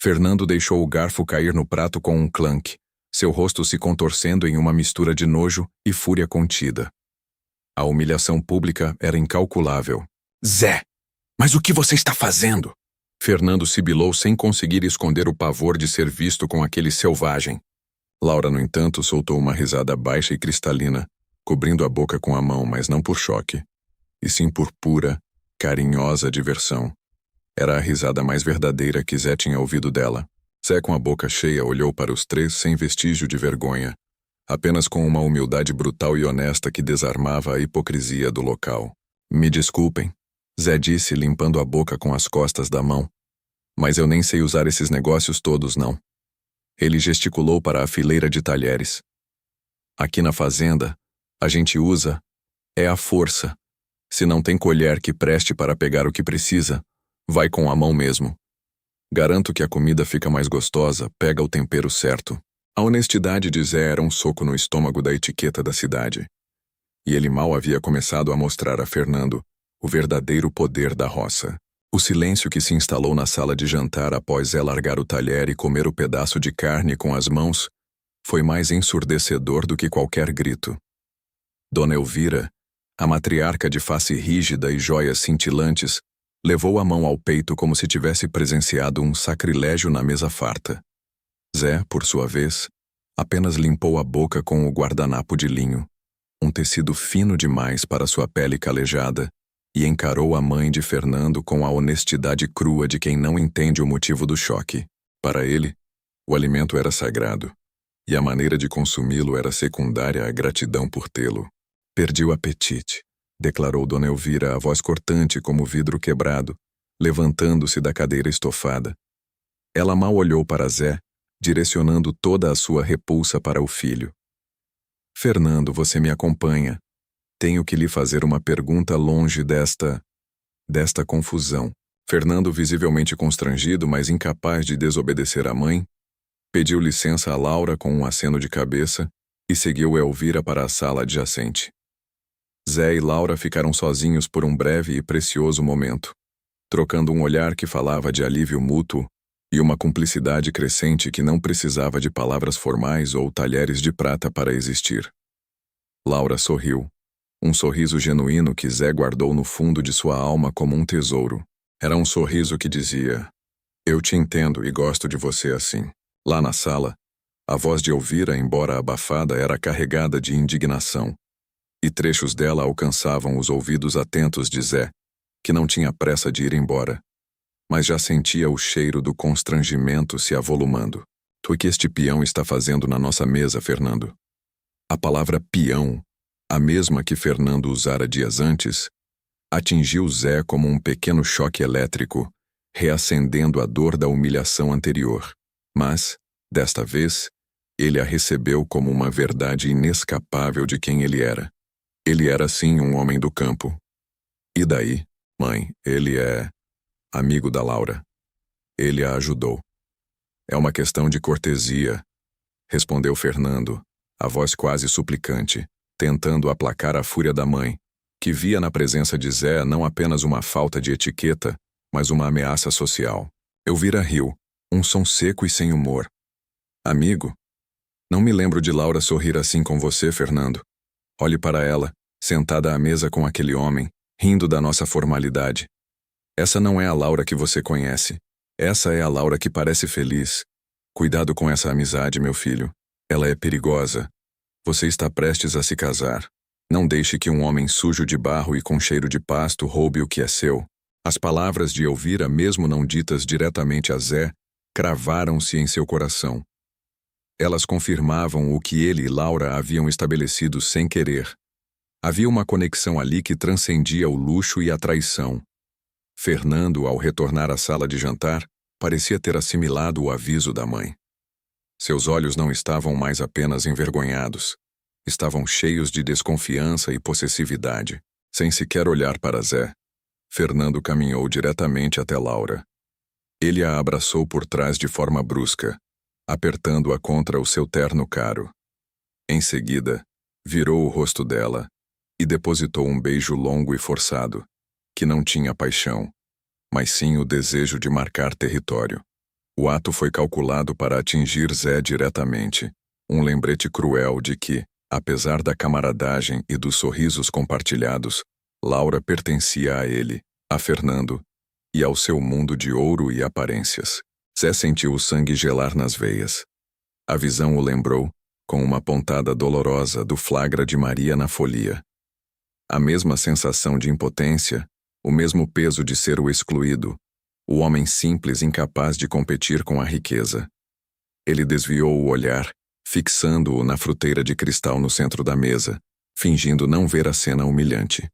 Fernando deixou o garfo cair no prato com um clunk, seu rosto se contorcendo em uma mistura de nojo e fúria contida. A humilhação pública era incalculável. "Zé, mas o que você está fazendo?" Fernando sibilou sem conseguir esconder o pavor de ser visto com aquele selvagem. Laura, no entanto, soltou uma risada baixa e cristalina, cobrindo a boca com a mão, mas não por choque, e sim por pura, carinhosa diversão. Era a risada mais verdadeira que Zé tinha ouvido dela. Zé, com a boca cheia, olhou para os três sem vestígio de vergonha, apenas com uma humildade brutal e honesta que desarmava a hipocrisia do local. "Me desculpem", Zé disse, limpando a boca com as costas da mão, "mas eu nem sei usar esses negócios todos, não." Ele gesticulou para a fileira de talheres. "Aqui na fazenda, a gente usa a força. Se não tem colher que preste para pegar o que precisa, vai com a mão mesmo. Garanto que a comida fica mais gostosa, pega o tempero certo." A honestidade de Zé era um soco no estômago da etiqueta da cidade. E ele mal havia começado a mostrar a Fernando o verdadeiro poder da roça. O silêncio que se instalou na sala de jantar após Zé largar o talher e comer o pedaço de carne com as mãos foi mais ensurdecedor do que qualquer grito. Dona Elvira, a matriarca de face rígida e joias cintilantes, levou a mão ao peito como se tivesse presenciado um sacrilégio na mesa farta. Zé, por sua vez, apenas limpou a boca com o guardanapo de linho, um tecido fino demais para sua pele calejada, e encarou a mãe de Fernando com a honestidade crua de quem não entende o motivo do choque. Para ele, o alimento era sagrado, e a maneira de consumi-lo era secundária à gratidão por tê-lo. Perdi o apetite, declarou Dona Elvira, a voz cortante como vidro quebrado, levantando-se da cadeira estofada. Ela mal olhou para Zé, direcionando toda a sua repulsa para o filho. Fernando, você me acompanha. Tenho que lhe fazer uma pergunta longe desta confusão. Fernando, visivelmente constrangido, mas incapaz de desobedecer à mãe, pediu licença a Laura com um aceno de cabeça e seguiu Elvira para a sala adjacente. Zé e Laura ficaram sozinhos por um breve e precioso momento, trocando um olhar que falava de alívio mútuo e uma cumplicidade crescente que não precisava de palavras formais ou talheres de prata para existir. Laura sorriu, um sorriso genuíno que Zé guardou no fundo de sua alma como um tesouro. Era um sorriso que dizia: eu te entendo e gosto de você assim. Lá na sala, a voz de Elvira, embora abafada, era carregada de indignação, e trechos dela alcançavam os ouvidos atentos de Zé, que não tinha pressa de ir embora, mas já sentia o cheiro do constrangimento se avolumando. O que este peão está fazendo na nossa mesa, Fernando? A palavra peão, a mesma que Fernando usara dias antes, atingiu Zé como um pequeno choque elétrico, reacendendo a dor da humilhação anterior. Mas, desta vez, ele a recebeu como uma verdade inescapável de quem ele era. Ele era sim um homem do campo. E daí, mãe, ele é amigo da Laura. Ele a ajudou. É uma questão de cortesia, respondeu Fernando, a voz quase suplicante, tentando aplacar a fúria da mãe, que via na presença de Zé não apenas uma falta de etiqueta, mas uma ameaça social. Elvira riu, um som seco e sem humor. Amigo? Não me lembro de Laura sorrir assim com você, Fernando. Olhe para ela, sentada à mesa com aquele homem, rindo da nossa formalidade. Essa não é a Laura que você conhece. Essa é a Laura que parece feliz. Cuidado com essa amizade, meu filho. Ela é perigosa. Você está prestes a se casar. Não deixe que um homem sujo de barro e com cheiro de pasto roube o que é seu. As palavras de Elvira, mesmo não ditas diretamente a Zé, cravaram-se em seu coração. Elas confirmavam o que ele e Laura haviam estabelecido sem querer. Havia uma conexão ali que transcendia o luxo e a traição. Fernando, ao retornar à sala de jantar, parecia ter assimilado o aviso da mãe. Seus olhos não estavam mais apenas envergonhados. Estavam cheios de desconfiança e possessividade. Sem sequer olhar para Zé, Fernando caminhou diretamente até Laura. Ele a abraçou por trás de forma brusca, apertando-a contra o seu terno caro. Em seguida, virou o rosto dela e depositou um beijo longo e forçado, que não tinha paixão, mas sim o desejo de marcar território. O ato foi calculado para atingir Zé diretamente, um lembrete cruel de que, apesar da camaradagem e dos sorrisos compartilhados, Laura pertencia a ele, a Fernando, e ao seu mundo de ouro e aparências. Zé sentiu o sangue gelar nas veias. A visão o lembrou, com uma pontada dolorosa, do flagra de Maria na folia. A mesma sensação de impotência, o mesmo peso de ser o excluído, o homem simples incapaz de competir com a riqueza. Ele desviou o olhar, fixando-o na fruteira de cristal no centro da mesa, fingindo não ver a cena humilhante.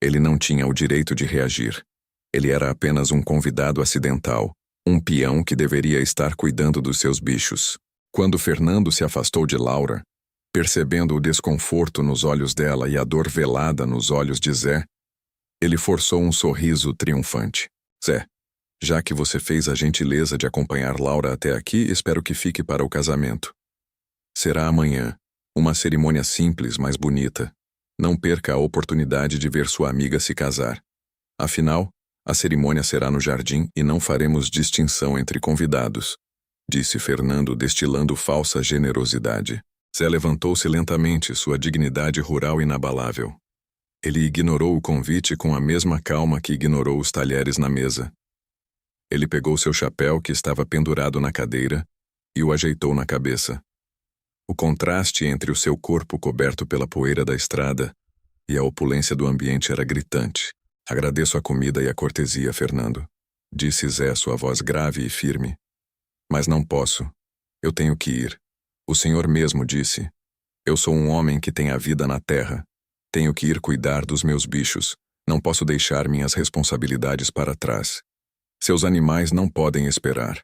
Ele não tinha o direito de reagir. Ele era apenas um convidado acidental, um peão que deveria estar cuidando dos seus bichos. Quando Fernando se afastou de Laura, percebendo o desconforto nos olhos dela e a dor velada nos olhos de Zé, ele forçou um sorriso triunfante. Zé, já que você fez a gentileza de acompanhar Laura até aqui, espero que fique para o casamento. Será amanhã, uma cerimônia simples, mas bonita. Não perca a oportunidade de ver sua amiga se casar. Afinal, a cerimônia será no jardim e não faremos distinção entre convidados, disse Fernando, destilando falsa generosidade. Zé levantou-se lentamente, sua dignidade rural inabalável. Ele ignorou o convite com a mesma calma que ignorou os talheres na mesa. Ele pegou seu chapéu, que estava pendurado na cadeira, e o ajeitou na cabeça. O contraste entre o seu corpo coberto pela poeira da estrada e a opulência do ambiente era gritante. Agradeço a comida e a cortesia, Fernando, disse Zé, sua voz grave e firme. Mas não posso. Eu tenho que ir. O senhor mesmo disse. Eu sou um homem que tem a vida na terra. Tenho que ir cuidar dos meus bichos. Não posso deixar minhas responsabilidades para trás. Seus animais não podem esperar.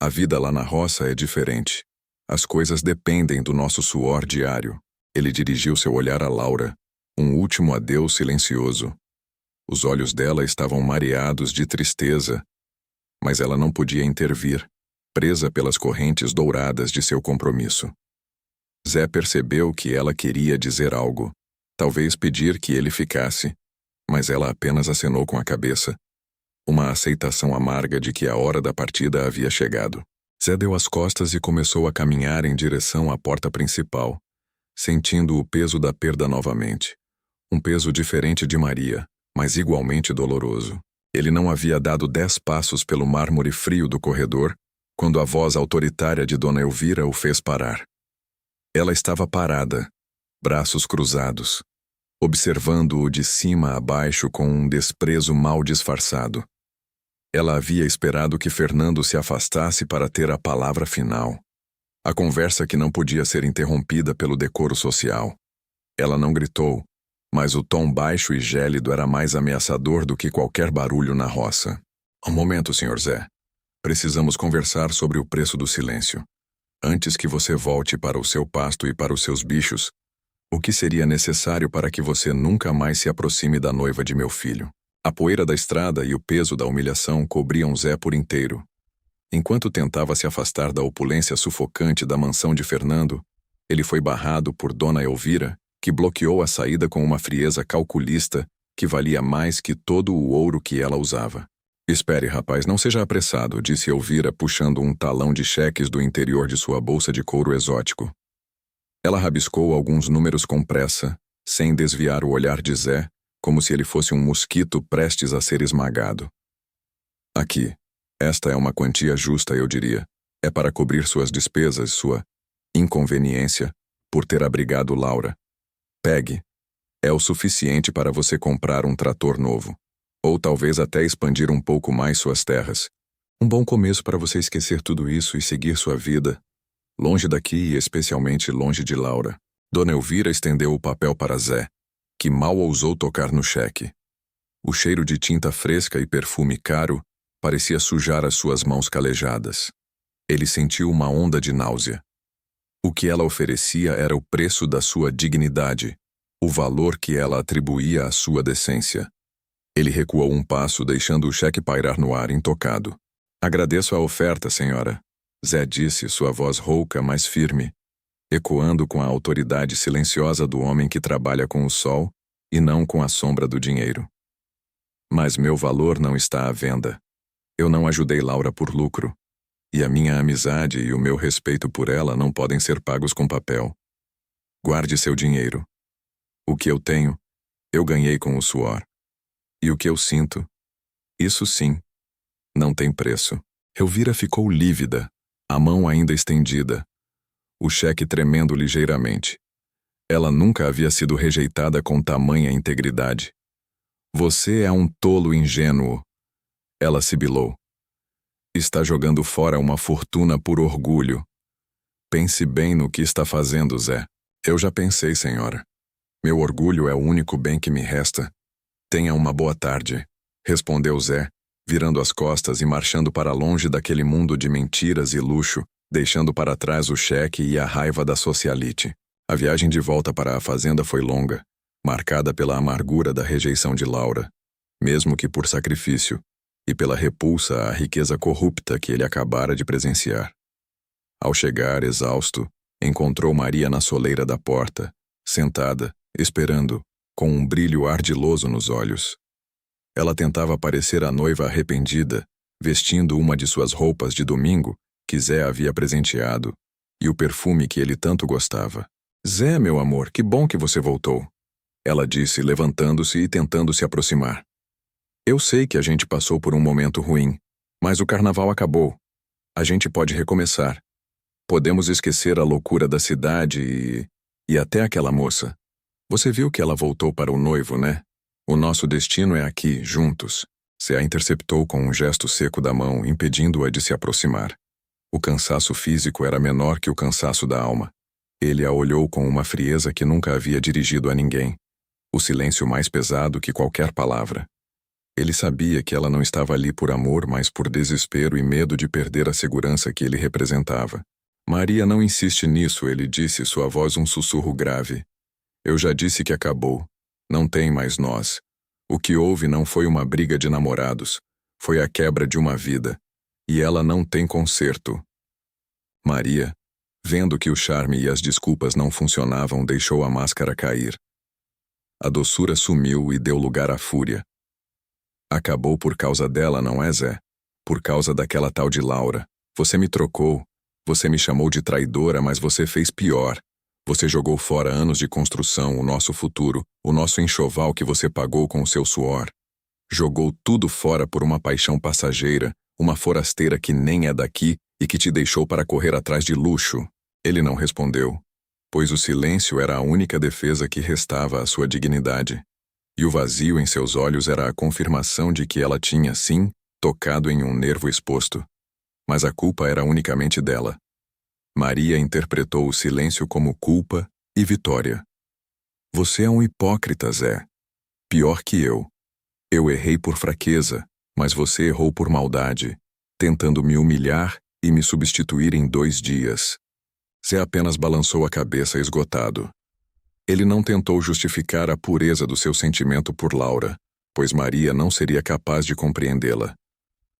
A vida lá na roça é diferente. As coisas dependem do nosso suor diário. Ele dirigiu seu olhar a Laura, um último adeus silencioso. Os olhos dela estavam mareados de tristeza, mas ela não podia intervir, presa pelas correntes douradas de seu compromisso. Zé percebeu que ela queria dizer algo, talvez pedir que ele ficasse, mas ela apenas acenou com a cabeça, uma aceitação amarga de que a hora da partida havia chegado. Zé deu as costas e começou a caminhar em direção à porta principal, sentindo o peso da perda novamente. Um peso diferente de Maria, mas igualmente doloroso. Ele não havia dado 10 passos pelo mármore frio do corredor, quando a voz autoritária de Dona Elvira o fez parar. Ela estava parada, braços cruzados, observando-o de cima a baixo com um desprezo mal disfarçado. Ela havia esperado que Fernando se afastasse para ter a palavra final. A conversa que não podia ser interrompida pelo decoro social. Ela não gritou, mas o tom baixo e gélido era mais ameaçador do que qualquer barulho na roça. Um momento, Sr. Zé. Precisamos conversar sobre o preço do silêncio. Antes que você volte para o seu pasto e para os seus bichos, o que seria necessário para que você nunca mais se aproxime da noiva de meu filho? A poeira da estrada e o peso da humilhação cobriam Zé por inteiro. Enquanto tentava se afastar da opulência sufocante da mansão de Fernando, ele foi barrado por Dona Elvira, que bloqueou a saída com uma frieza calculista que valia mais que todo o ouro que ela usava. Espere, rapaz, não seja apressado, disse Elvira, puxando um talão de cheques do interior de sua bolsa de couro exótico. Ela rabiscou alguns números com pressa, sem desviar o olhar de Zé, como se ele fosse um mosquito prestes a ser esmagado. Aqui. Esta é uma quantia justa, eu diria. É para cobrir suas despesas, sua inconveniência, por ter abrigado Laura. Pegue. É o suficiente para você comprar um trator novo. Ou talvez até expandir um pouco mais suas terras. Um bom começo para você esquecer tudo isso e seguir sua vida, longe daqui e especialmente longe de Laura. Dona Elvira estendeu o papel para Zé, que mal ousou tocar no cheque. O cheiro de tinta fresca e perfume caro parecia sujar as suas mãos calejadas. Ele sentiu uma onda de náusea. O que ela oferecia era o preço da sua dignidade, o valor que ela atribuía à sua decência. Ele recuou um passo, deixando o cheque pairar no ar intocado. Agradeço a oferta, senhora, Zé disse, sua voz rouca, mas firme, ecoando com a autoridade silenciosa do homem que trabalha com o sol e não com a sombra do dinheiro. Mas meu valor não está à venda. Eu não ajudei Laura por lucro, e a minha amizade e o meu respeito por ela não podem ser pagos com papel. Guarde seu dinheiro. O que eu tenho, eu ganhei com o suor. E o que eu sinto, isso sim, não tem preço. Elvira ficou lívida, a mão ainda estendida, o cheque tremendo ligeiramente. Ela nunca havia sido rejeitada com tamanha integridade. Você é um tolo ingênuo. Ela sibilou. Está jogando fora uma fortuna por orgulho. Pense bem no que está fazendo, Zé. Eu já pensei, senhora. Meu orgulho é o único bem que me resta. Tenha uma boa tarde, respondeu Zé, virando as costas e marchando para longe daquele mundo de mentiras e luxo, deixando para trás o cheque e a raiva da socialite. A viagem de volta para a fazenda foi longa, marcada pela amargura da rejeição de Laura, mesmo que por sacrifício, e pela repulsa à riqueza corrupta que ele acabara de presenciar. Ao chegar, exausto, encontrou Maria na soleira da porta, sentada, esperando, com um brilho ardiloso nos olhos. Ela tentava parecer a noiva arrependida, vestindo uma de suas roupas de domingo, que Zé havia presenteado, e o perfume que ele tanto gostava. Zé, meu amor, que bom que você voltou. Ela disse, levantando-se e tentando se aproximar. Eu sei que a gente passou por um momento ruim, mas o carnaval acabou. A gente pode recomeçar. Podemos esquecer a loucura da cidade e até aquela moça. Você viu que ela voltou para o noivo, né? O nosso destino é aqui, juntos. Zé a interceptou com um gesto seco da mão, impedindo-a de se aproximar. O cansaço físico era menor que o cansaço da alma. Ele a olhou com uma frieza que nunca havia dirigido a ninguém. O silêncio mais pesado que qualquer palavra. Ele sabia que ela não estava ali por amor, mas por desespero e medo de perder a segurança que ele representava. Maria não insiste nisso, ele disse, sua voz um sussurro grave. Eu já disse que acabou. Não tem mais nós. O que houve não foi uma briga de namorados. Foi a quebra de uma vida. E ela não tem conserto. Maria, vendo que o charme e as desculpas não funcionavam, deixou a máscara cair. A doçura sumiu e deu lugar à fúria. Acabou por causa dela, não é, Zé? Por causa daquela tal de Laura. Você me trocou. Você me chamou de traidora, mas você fez pior. Você jogou fora anos de construção, o nosso futuro, o nosso enxoval que você pagou com o seu suor. Jogou tudo fora por uma paixão passageira, uma forasteira que nem é daqui e que te deixou para correr atrás de luxo. Ele não respondeu, pois o silêncio era a única defesa que restava à sua dignidade. E o vazio em seus olhos era a confirmação de que ela tinha, sim, tocado em um nervo exposto. Mas a culpa era unicamente dela. Maria interpretou o silêncio como culpa e vitória. Você é um hipócrita, Zé. Pior que eu. Eu errei por fraqueza, mas você errou por maldade, tentando me humilhar e me substituir em 2 dias. Zé apenas balançou a cabeça esgotado. Ele não tentou justificar a pureza do seu sentimento por Laura, pois Maria não seria capaz de compreendê-la.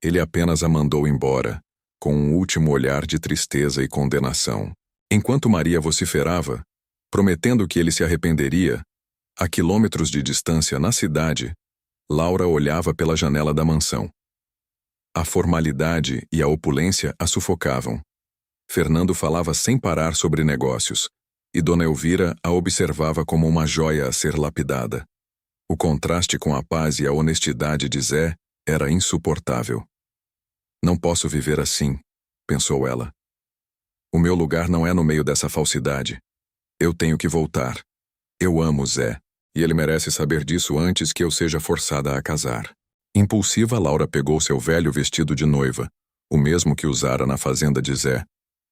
Ele apenas a mandou embora, com um último olhar de tristeza e condenação. Enquanto Maria vociferava, prometendo que ele se arrependeria, a quilômetros de distância na cidade, Laura olhava pela janela da mansão. A formalidade e a opulência a sufocavam. Fernando falava sem parar sobre negócios, e Dona Elvira a observava como uma joia a ser lapidada. O contraste com a paz e a honestidade de Zé era insuportável. Não posso viver assim, pensou ela. O meu lugar não é no meio dessa falsidade. Eu tenho que voltar. Eu amo Zé, e ele merece saber disso antes que eu seja forçada a casar. Impulsiva, Laura pegou seu velho vestido de noiva, o mesmo que usara na fazenda de Zé,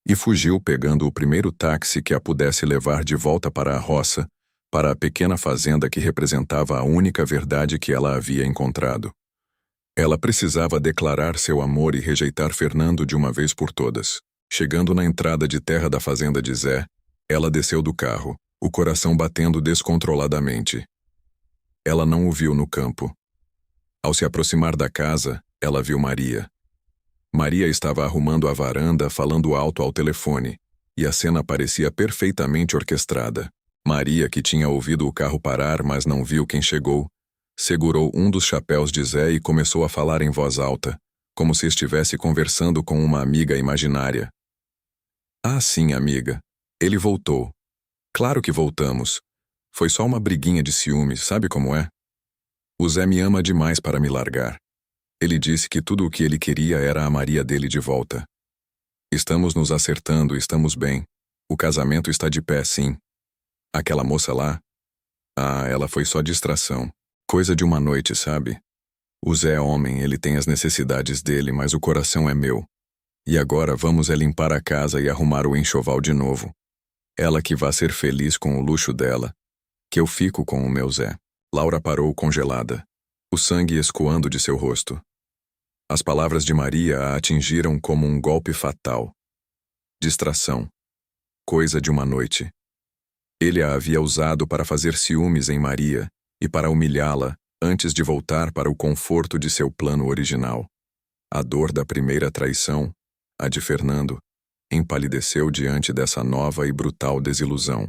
e fugiu pegando o primeiro táxi que a pudesse levar de volta para a roça, para a pequena fazenda que representava a única verdade que ela havia encontrado. Ela precisava declarar seu amor e rejeitar Fernando de uma vez por todas. Chegando na entrada de terra da fazenda de Zé, ela desceu do carro, o coração batendo descontroladamente. Ela não o viu no campo. Ao se aproximar da casa, ela viu Maria. Maria estava arrumando a varanda, falando alto ao telefone, e a cena parecia perfeitamente orquestrada. Maria, que tinha ouvido o carro parar, mas não viu quem chegou, segurou um dos chapéus de Zé e começou a falar em voz alta, como se estivesse conversando com uma amiga imaginária. Ah, sim, amiga. Ele voltou. Claro que voltamos. Foi só uma briguinha de ciúmes, sabe como é? O Zé me ama demais para me largar. Ele disse que tudo o que ele queria era a Maria dele de volta. Estamos nos acertando, estamos bem. O casamento está de pé, sim. Aquela moça lá? Ah, ela foi só distração. Coisa de uma noite, sabe? O Zé é homem, ele tem as necessidades dele, mas o coração é meu. E agora vamos limpar a casa e arrumar o enxoval de novo. Ela que vá ser feliz com o luxo dela, que eu fico com o meu Zé. Laura parou congelada, o sangue escoando de seu rosto. As palavras de Maria a atingiram como um golpe fatal. Distração. Coisa de uma noite. Ele a havia usado para fazer ciúmes em Maria e para humilhá-la antes de voltar para o conforto de seu plano original. A dor da primeira traição, a de Fernando, empalideceu diante dessa nova e brutal desilusão.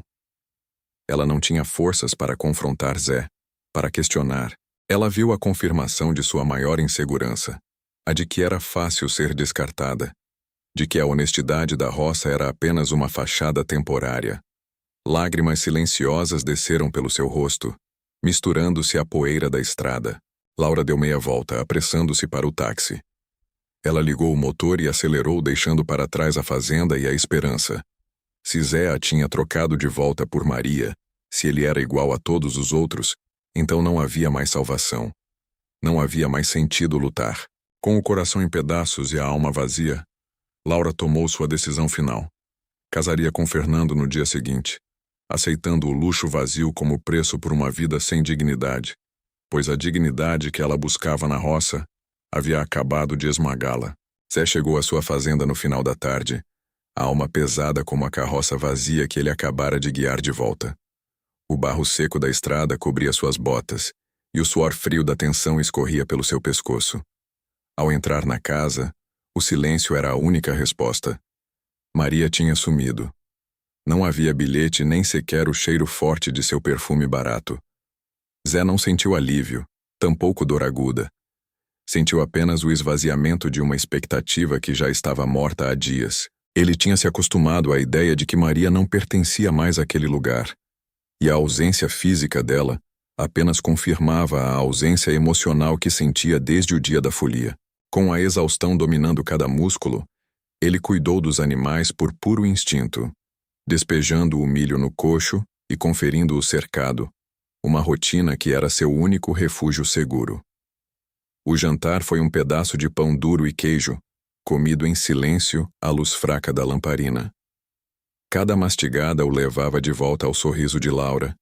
Ela não tinha forças para confrontar Zé, para questionar. Ela viu a confirmação de sua maior insegurança, a de que era fácil ser descartada. de que a honestidade da roça era apenas uma fachada temporária. Lágrimas silenciosas desceram pelo seu rosto, misturando-se à poeira da estrada. Laura deu meia volta, apressando-se para o táxi. Ela ligou o motor e acelerou, deixando para trás a fazenda e a esperança. Se Zé a tinha trocado de volta por Maria, se ele era igual a todos os outros, então não havia mais salvação. Não havia mais sentido lutar. Com o coração em pedaços e a alma vazia, Laura tomou sua decisão final. Casaria com Fernando no dia seguinte, aceitando o luxo vazio como preço por uma vida sem dignidade, pois a dignidade que ela buscava na roça havia acabado de esmagá-la. Zé chegou à sua fazenda no final da tarde, a alma pesada como a carroça vazia que ele acabara de guiar de volta. O barro seco da estrada cobria suas botas, e o suor frio da tensão escorria pelo seu pescoço. Ao entrar na casa, o silêncio era a única resposta. Maria tinha sumido. Não havia bilhete nem sequer o cheiro forte de seu perfume barato. Zé não sentiu alívio, tampouco dor aguda. Sentiu apenas o esvaziamento de uma expectativa que já estava morta há dias. Ele tinha se acostumado à ideia de que Maria não pertencia mais àquele lugar, e a ausência física dela apenas confirmava a ausência emocional que sentia desde o dia da folia. Com a exaustão dominando cada músculo, ele cuidou dos animais por puro instinto, despejando o milho no coxo e conferindo o cercado, uma rotina que era seu único refúgio seguro. O jantar foi um pedaço de pão duro e queijo, comido em silêncio à luz fraca da lamparina. Cada mastigada o levava de volta ao sorriso de Laura,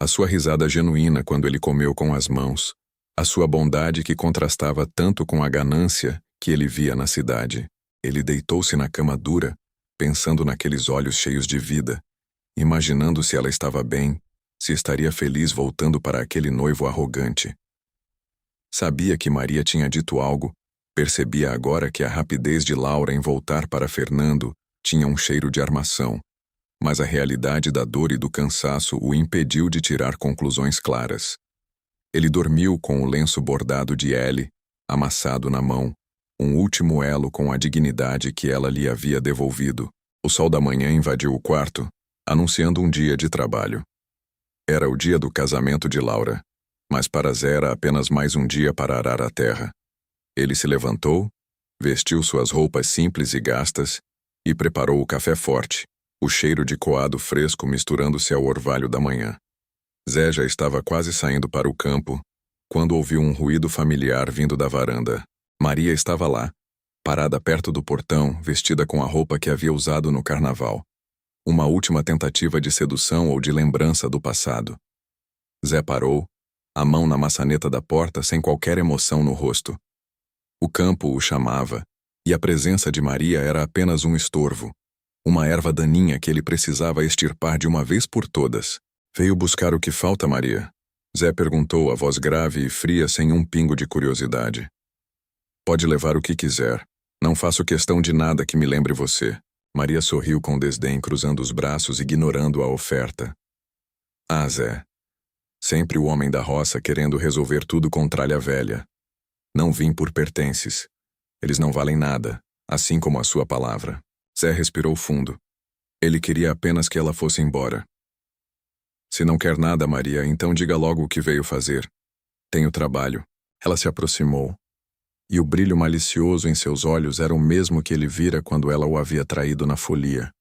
a sua risada genuína quando ele comeu com as mãos, a sua bondade que contrastava tanto com a ganância que ele via na cidade. Ele deitou-se na cama dura, pensando naqueles olhos cheios de vida, imaginando se ela estava bem, se estaria feliz voltando para aquele noivo arrogante. Sabia que Maria tinha dito algo, percebia agora que a rapidez de Laura em voltar para Fernando tinha um cheiro de armação, mas a realidade da dor e do cansaço o impediu de tirar conclusões claras. Ele dormiu com o lenço bordado de Ellie, amassado na mão, um último elo com a dignidade que ela lhe havia devolvido. O sol da manhã invadiu o quarto, anunciando um dia de trabalho. Era o dia do casamento de Laura, mas para Zé era apenas mais um dia para arar a terra. Ele se levantou, vestiu suas roupas simples e gastas e preparou o café forte, o cheiro de coado fresco misturando-se ao orvalho da manhã. Zé já estava quase saindo para o campo, quando ouviu um ruído familiar vindo da varanda. Maria estava lá, parada perto do portão, vestida com a roupa que havia usado no carnaval. Uma última tentativa de sedução ou de lembrança do passado. Zé parou, a mão na maçaneta da porta sem qualquer emoção no rosto. O campo o chamava, e a presença de Maria era apenas um estorvo, uma erva daninha que ele precisava extirpar de uma vez por todas. Veio buscar o que falta, Maria? Zé perguntou a voz grave e fria sem um pingo de curiosidade. Pode levar o que quiser. Não faço questão de nada que me lembre você. Maria sorriu com desdém, cruzando os braços, ignorando a oferta. Ah, Zé. Sempre o homem da roça querendo resolver tudo com tralha velha. Não vim por pertences. Eles não valem nada, assim como a sua palavra. Zé respirou fundo. Ele queria apenas que ela fosse embora. Se não quer nada, Maria, então diga logo o que veio fazer. Tenho trabalho. Ela se aproximou. E o brilho malicioso em seus olhos era o mesmo que ele vira quando ela o havia traído na folia.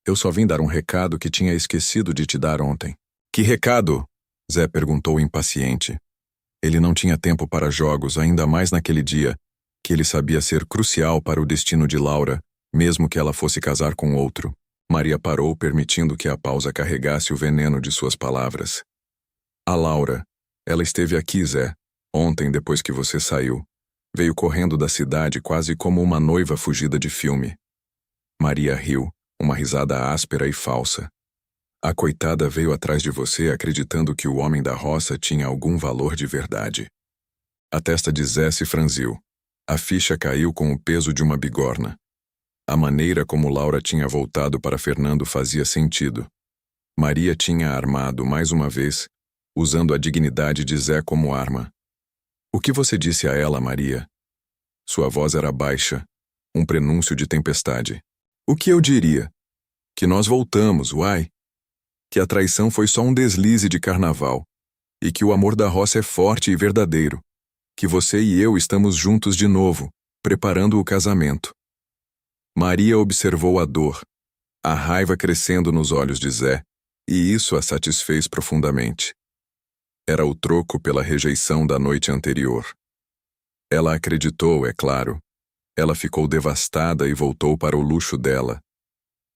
Eu só vim dar um recado que tinha esquecido de te dar ontem. Que recado? Zé perguntou impaciente. Ele não tinha tempo para jogos, ainda mais naquele dia, que ele sabia ser crucial para o destino de Laura, mesmo que ela fosse casar com outro. Maria parou, permitindo que a pausa carregasse o veneno de suas palavras. A Laura. Ela esteve aqui, Zé, ontem depois que você saiu. Veio correndo da cidade quase como uma noiva fugida de filme. Maria riu, uma risada áspera e falsa. A coitada veio atrás de você acreditando que o homem da roça tinha algum valor de verdade. A testa de Zé se franziu. A ficha caiu com o peso de uma bigorna. A maneira como Laura tinha voltado para Fernando fazia sentido. Maria tinha armado mais uma vez, usando a dignidade de Zé como arma. O que você disse a ela, Maria? Sua voz era baixa, um prenúncio de tempestade. O que eu diria? Que nós voltamos, uai. Que a traição foi só um deslize de carnaval. E que o amor da roça é forte e verdadeiro. Que você e eu estamos juntos de novo, preparando o casamento. Maria observou a dor, a raiva crescendo nos olhos de Zé, e isso a satisfez profundamente. Era o troco pela rejeição da noite anterior. Ela acreditou, é claro. Ela ficou devastada e voltou para o luxo dela.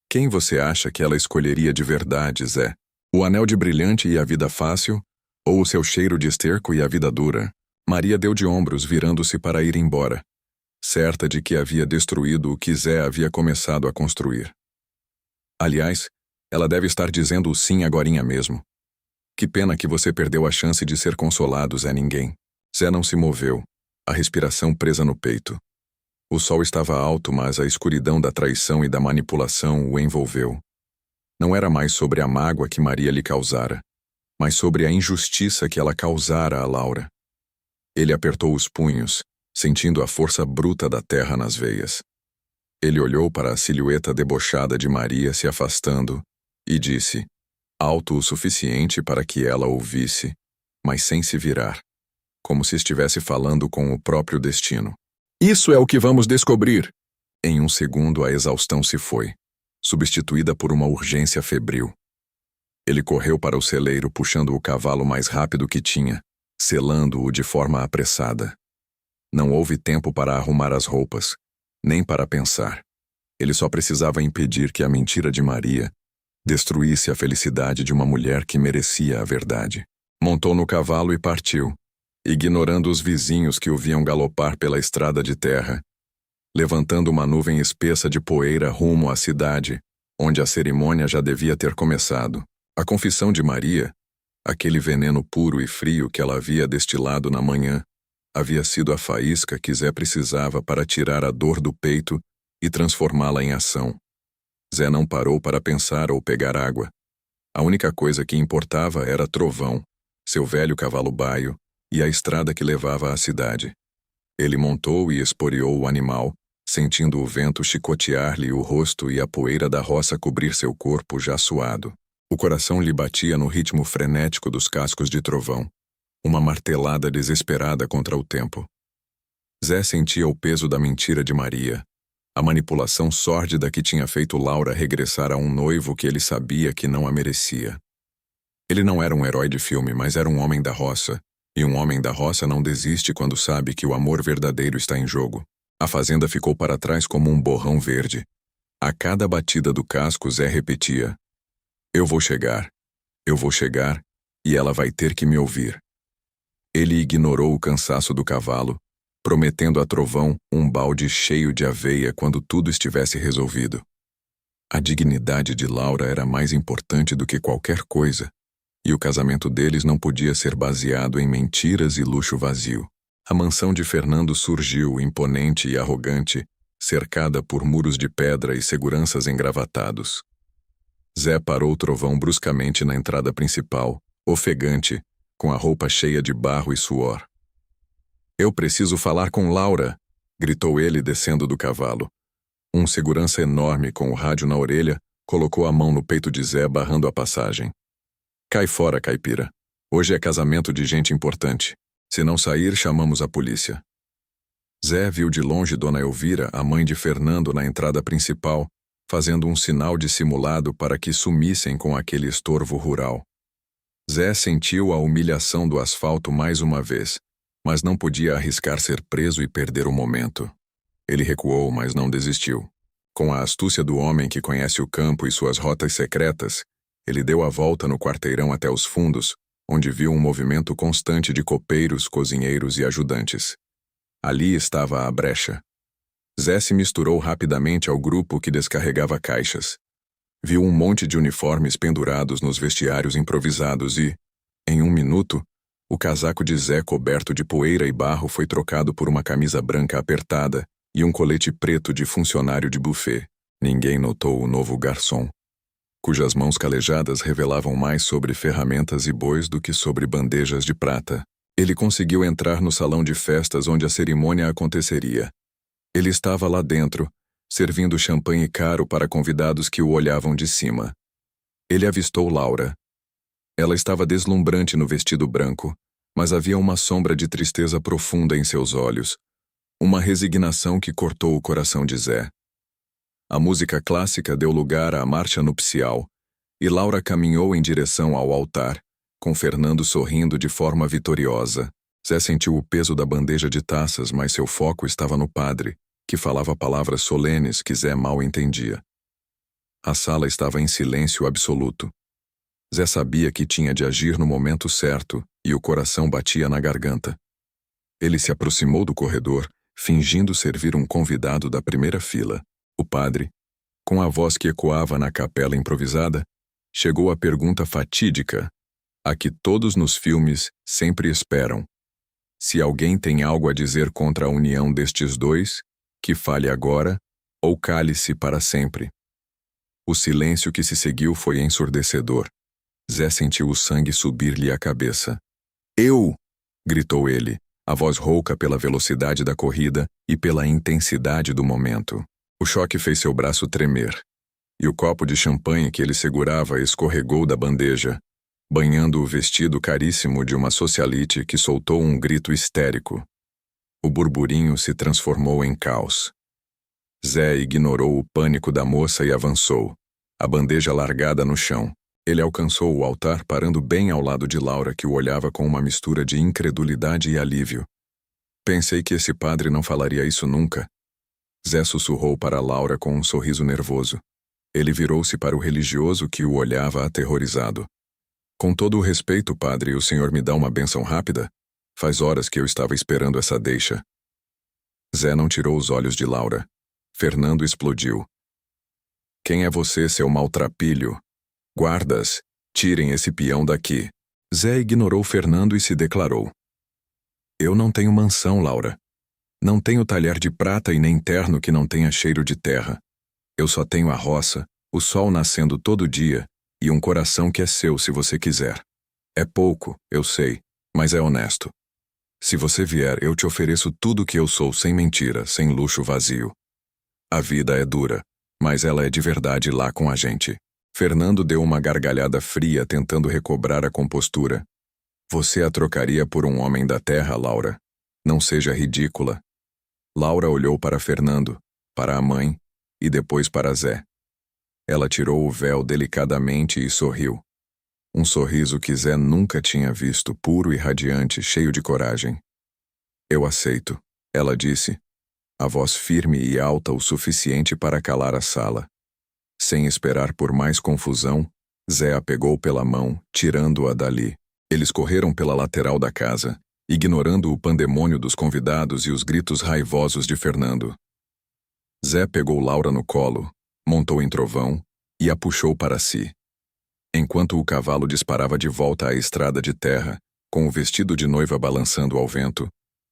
Quem você acha que ela escolheria de verdade, Zé? O anel de brilhante e a vida fácil? Ou o seu cheiro de esterco e a vida dura? Maria deu de ombros, virando-se para ir embora, certa de que havia destruído o que Zé havia começado a construir. Aliás, ela deve estar dizendo o sim agorinha mesmo. Que pena que você perdeu a chance de ser consolado, Zé Ninguém. Zé não se moveu, a respiração presa no peito. O sol estava alto, mas a escuridão da traição e da manipulação o envolveu. Não era mais sobre a mágoa que Maria lhe causara, mas sobre a injustiça que ela causara a Laura. Ele apertou os punhos, sentindo a força bruta da terra nas veias. Ele olhou para a silhueta debochada de Maria se afastando e disse, alto o suficiente para que ela ouvisse, mas sem se virar, como se estivesse falando com o próprio destino. Isso é o que vamos descobrir. Em um segundo a exaustão se foi, substituída por uma urgência febril. Ele correu para o celeiro puxando o cavalo mais rápido que tinha, selando-o de forma apressada. Não houve tempo para arrumar as roupas, nem para pensar. Ele só precisava impedir que a mentira de Maria destruísse a felicidade de uma mulher que merecia a verdade. Montou no cavalo e partiu, ignorando os vizinhos que o viam galopar pela estrada de terra, levantando uma nuvem espessa de poeira rumo à cidade, onde a cerimônia já devia ter começado. A confissão de Maria, aquele veneno puro e frio que ela havia destilado na manhã, havia sido a faísca que Zé precisava para tirar a dor do peito e transformá-la em ação. Zé não parou para pensar ou pegar água. A única coisa que importava era Trovão, seu velho cavalo baio, e a estrada que levava à cidade. Ele montou e esporeou o animal, sentindo o vento chicotear-lhe o rosto e a poeira da roça cobrir seu corpo já suado. O coração lhe batia no ritmo frenético dos cascos de trovão, uma martelada desesperada contra o tempo. Zé sentia o peso da mentira de Maria, a manipulação sórdida que tinha feito Laura regressar a um noivo que ele sabia que não a merecia. Ele não era um herói de filme, mas era um homem da roça, e um homem da roça não desiste quando sabe que o amor verdadeiro está em jogo. A fazenda ficou para trás como um borrão verde. A cada batida do casco, Zé repetia: eu vou chegar, e ela vai ter que me ouvir. Ele ignorou o cansaço do cavalo, prometendo a Trovão um balde cheio de aveia quando tudo estivesse resolvido. A dignidade de Laura era mais importante do que qualquer coisa, e o casamento deles não podia ser baseado em mentiras e luxo vazio. A mansão de Fernando surgiu, imponente e arrogante, cercada por muros de pedra e seguranças engravatados. Zé parou o Trovão bruscamente na entrada principal, ofegante, com a roupa cheia de barro e suor. Eu preciso falar com Laura, gritou ele descendo do cavalo. Um segurança enorme com o rádio na orelha colocou a mão no peito de Zé, barrando a passagem. Cai fora, caipira. Hoje é casamento de gente importante. Se não sair, chamamos a polícia. Zé viu de longe Dona Elvira, a mãe de Fernando, na entrada principal, fazendo um sinal dissimulado para que sumissem com aquele estorvo rural. Zé sentiu a humilhação do asfalto mais uma vez, mas não podia arriscar ser preso e perder o momento. Ele recuou, mas não desistiu. Com a astúcia do homem que conhece o campo e suas rotas secretas, ele deu a volta no quarteirão até os fundos, onde viu um movimento constante de copeiros, cozinheiros e ajudantes. Ali estava a brecha. Zé se misturou rapidamente ao grupo que descarregava caixas. Viu um monte de uniformes pendurados nos vestiários improvisados e, em um minuto, o casaco de Zé coberto de poeira e barro foi trocado por uma camisa branca apertada e um colete preto de funcionário de buffet. Ninguém notou o novo garçom, cujas mãos calejadas revelavam mais sobre ferramentas e bois do que sobre bandejas de prata. Ele conseguiu entrar no salão de festas onde a cerimônia aconteceria. Ele estava lá dentro, servindo champanhe caro para convidados que o olhavam de cima. Ele avistou Laura. Ela estava deslumbrante no vestido branco, mas havia uma sombra de tristeza profunda em seus olhos, uma resignação que cortou o coração de Zé. A música clássica deu lugar à marcha nupcial, e Laura caminhou em direção ao altar, com Fernando sorrindo de forma vitoriosa. Zé sentiu o peso da bandeja de taças, mas seu foco estava no padre, que falava palavras solenes que Zé mal entendia. A sala estava em silêncio absoluto. Zé sabia que tinha de agir no momento certo, e o coração batia na garganta. Ele se aproximou do corredor, fingindo servir um convidado da primeira fila. O padre, com a voz que ecoava na capela improvisada, chegou à pergunta fatídica, a que todos nos filmes sempre esperam. Se alguém tem algo a dizer contra a união destes dois, que fale agora, ou cale-se para sempre. O silêncio que se seguiu foi ensurdecedor. Zé sentiu o sangue subir-lhe à cabeça. Eu! Gritou ele, a voz rouca pela velocidade da corrida e pela intensidade do momento. O choque fez seu braço tremer, e o copo de champanhe que ele segurava escorregou da bandeja, banhando o vestido caríssimo de uma socialite que soltou um grito histérico. O burburinho se transformou em caos. Zé ignorou o pânico da moça e avançou, a bandeja largada no chão. Ele alcançou o altar parando bem ao lado de Laura, que o olhava com uma mistura de incredulidade e alívio. Pensei que esse padre não falaria isso nunca. Zé sussurrou para Laura com um sorriso nervoso. Ele virou-se para o religioso que o olhava aterrorizado. Com todo o respeito, padre, o senhor me dá uma bênção rápida? Faz horas que eu estava esperando essa deixa. Zé não tirou os olhos de Laura. Fernando explodiu. Quem é você, seu maltrapilho? Guardas, tirem esse peão daqui. Zé ignorou Fernando e se declarou. Eu não tenho mansão, Laura. Não tenho talher de prata e nem terno que não tenha cheiro de terra. Eu só tenho a roça, o sol nascendo todo dia e um coração que é seu se você quiser. É pouco, eu sei, mas é honesto. Se você vier, eu te ofereço tudo o que eu sou sem mentira, sem luxo vazio. A vida é dura, mas ela é de verdade lá com a gente. Fernando deu uma gargalhada fria tentando recobrar a compostura. Você a trocaria por um homem da terra, Laura? Não seja ridícula. Laura olhou para Fernando, para a mãe, e depois para Zé. Ela tirou o véu delicadamente e sorriu. Um sorriso que Zé nunca tinha visto, puro e radiante, cheio de coragem. Eu aceito, ela disse, a voz firme e alta o suficiente para calar a sala. Sem esperar por mais confusão, Zé a pegou pela mão, tirando-a dali. Eles correram pela lateral da casa, ignorando o pandemônio dos convidados e os gritos raivosos de Fernando. Zé pegou Laura no colo, montou em trovão e a puxou para si. Enquanto o cavalo disparava de volta à estrada de terra, com o vestido de noiva balançando ao vento,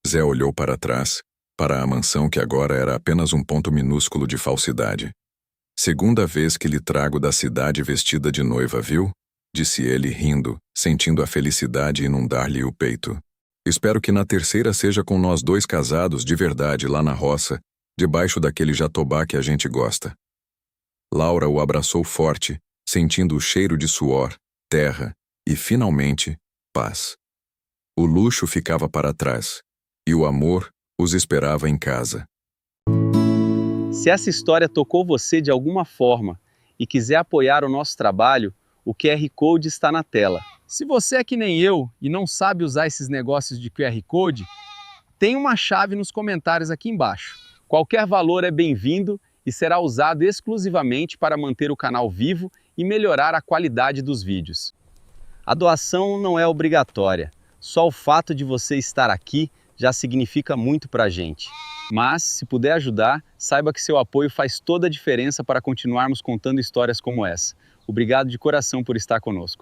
Zé olhou para trás, para a mansão que agora era apenas um ponto minúsculo de falsidade. Segunda vez que lhe trago da cidade vestida de noiva, viu? Disse ele, rindo, sentindo a felicidade inundar-lhe o peito. Espero que na terceira seja com nós dois casados de verdade lá na roça, debaixo daquele jatobá que a gente gosta. Laura o abraçou forte, sentindo o cheiro de suor, terra e, finalmente, paz. O luxo ficava para trás, e o amor os esperava em casa. Se essa história tocou você de alguma forma e quiser apoiar o nosso trabalho, o QR Code está na tela. Se você é que nem eu e não sabe usar esses negócios de QR Code, tem uma chave nos comentários aqui embaixo. Qualquer valor é bem-vindo e será usado exclusivamente para manter o canal vivo e melhorar a qualidade dos vídeos. A doação não é obrigatória, só o fato de você estar aqui já significa muito para a gente. Mas, se puder ajudar, saiba que seu apoio faz toda a diferença para continuarmos contando histórias como essa. Obrigado de coração por estar conosco.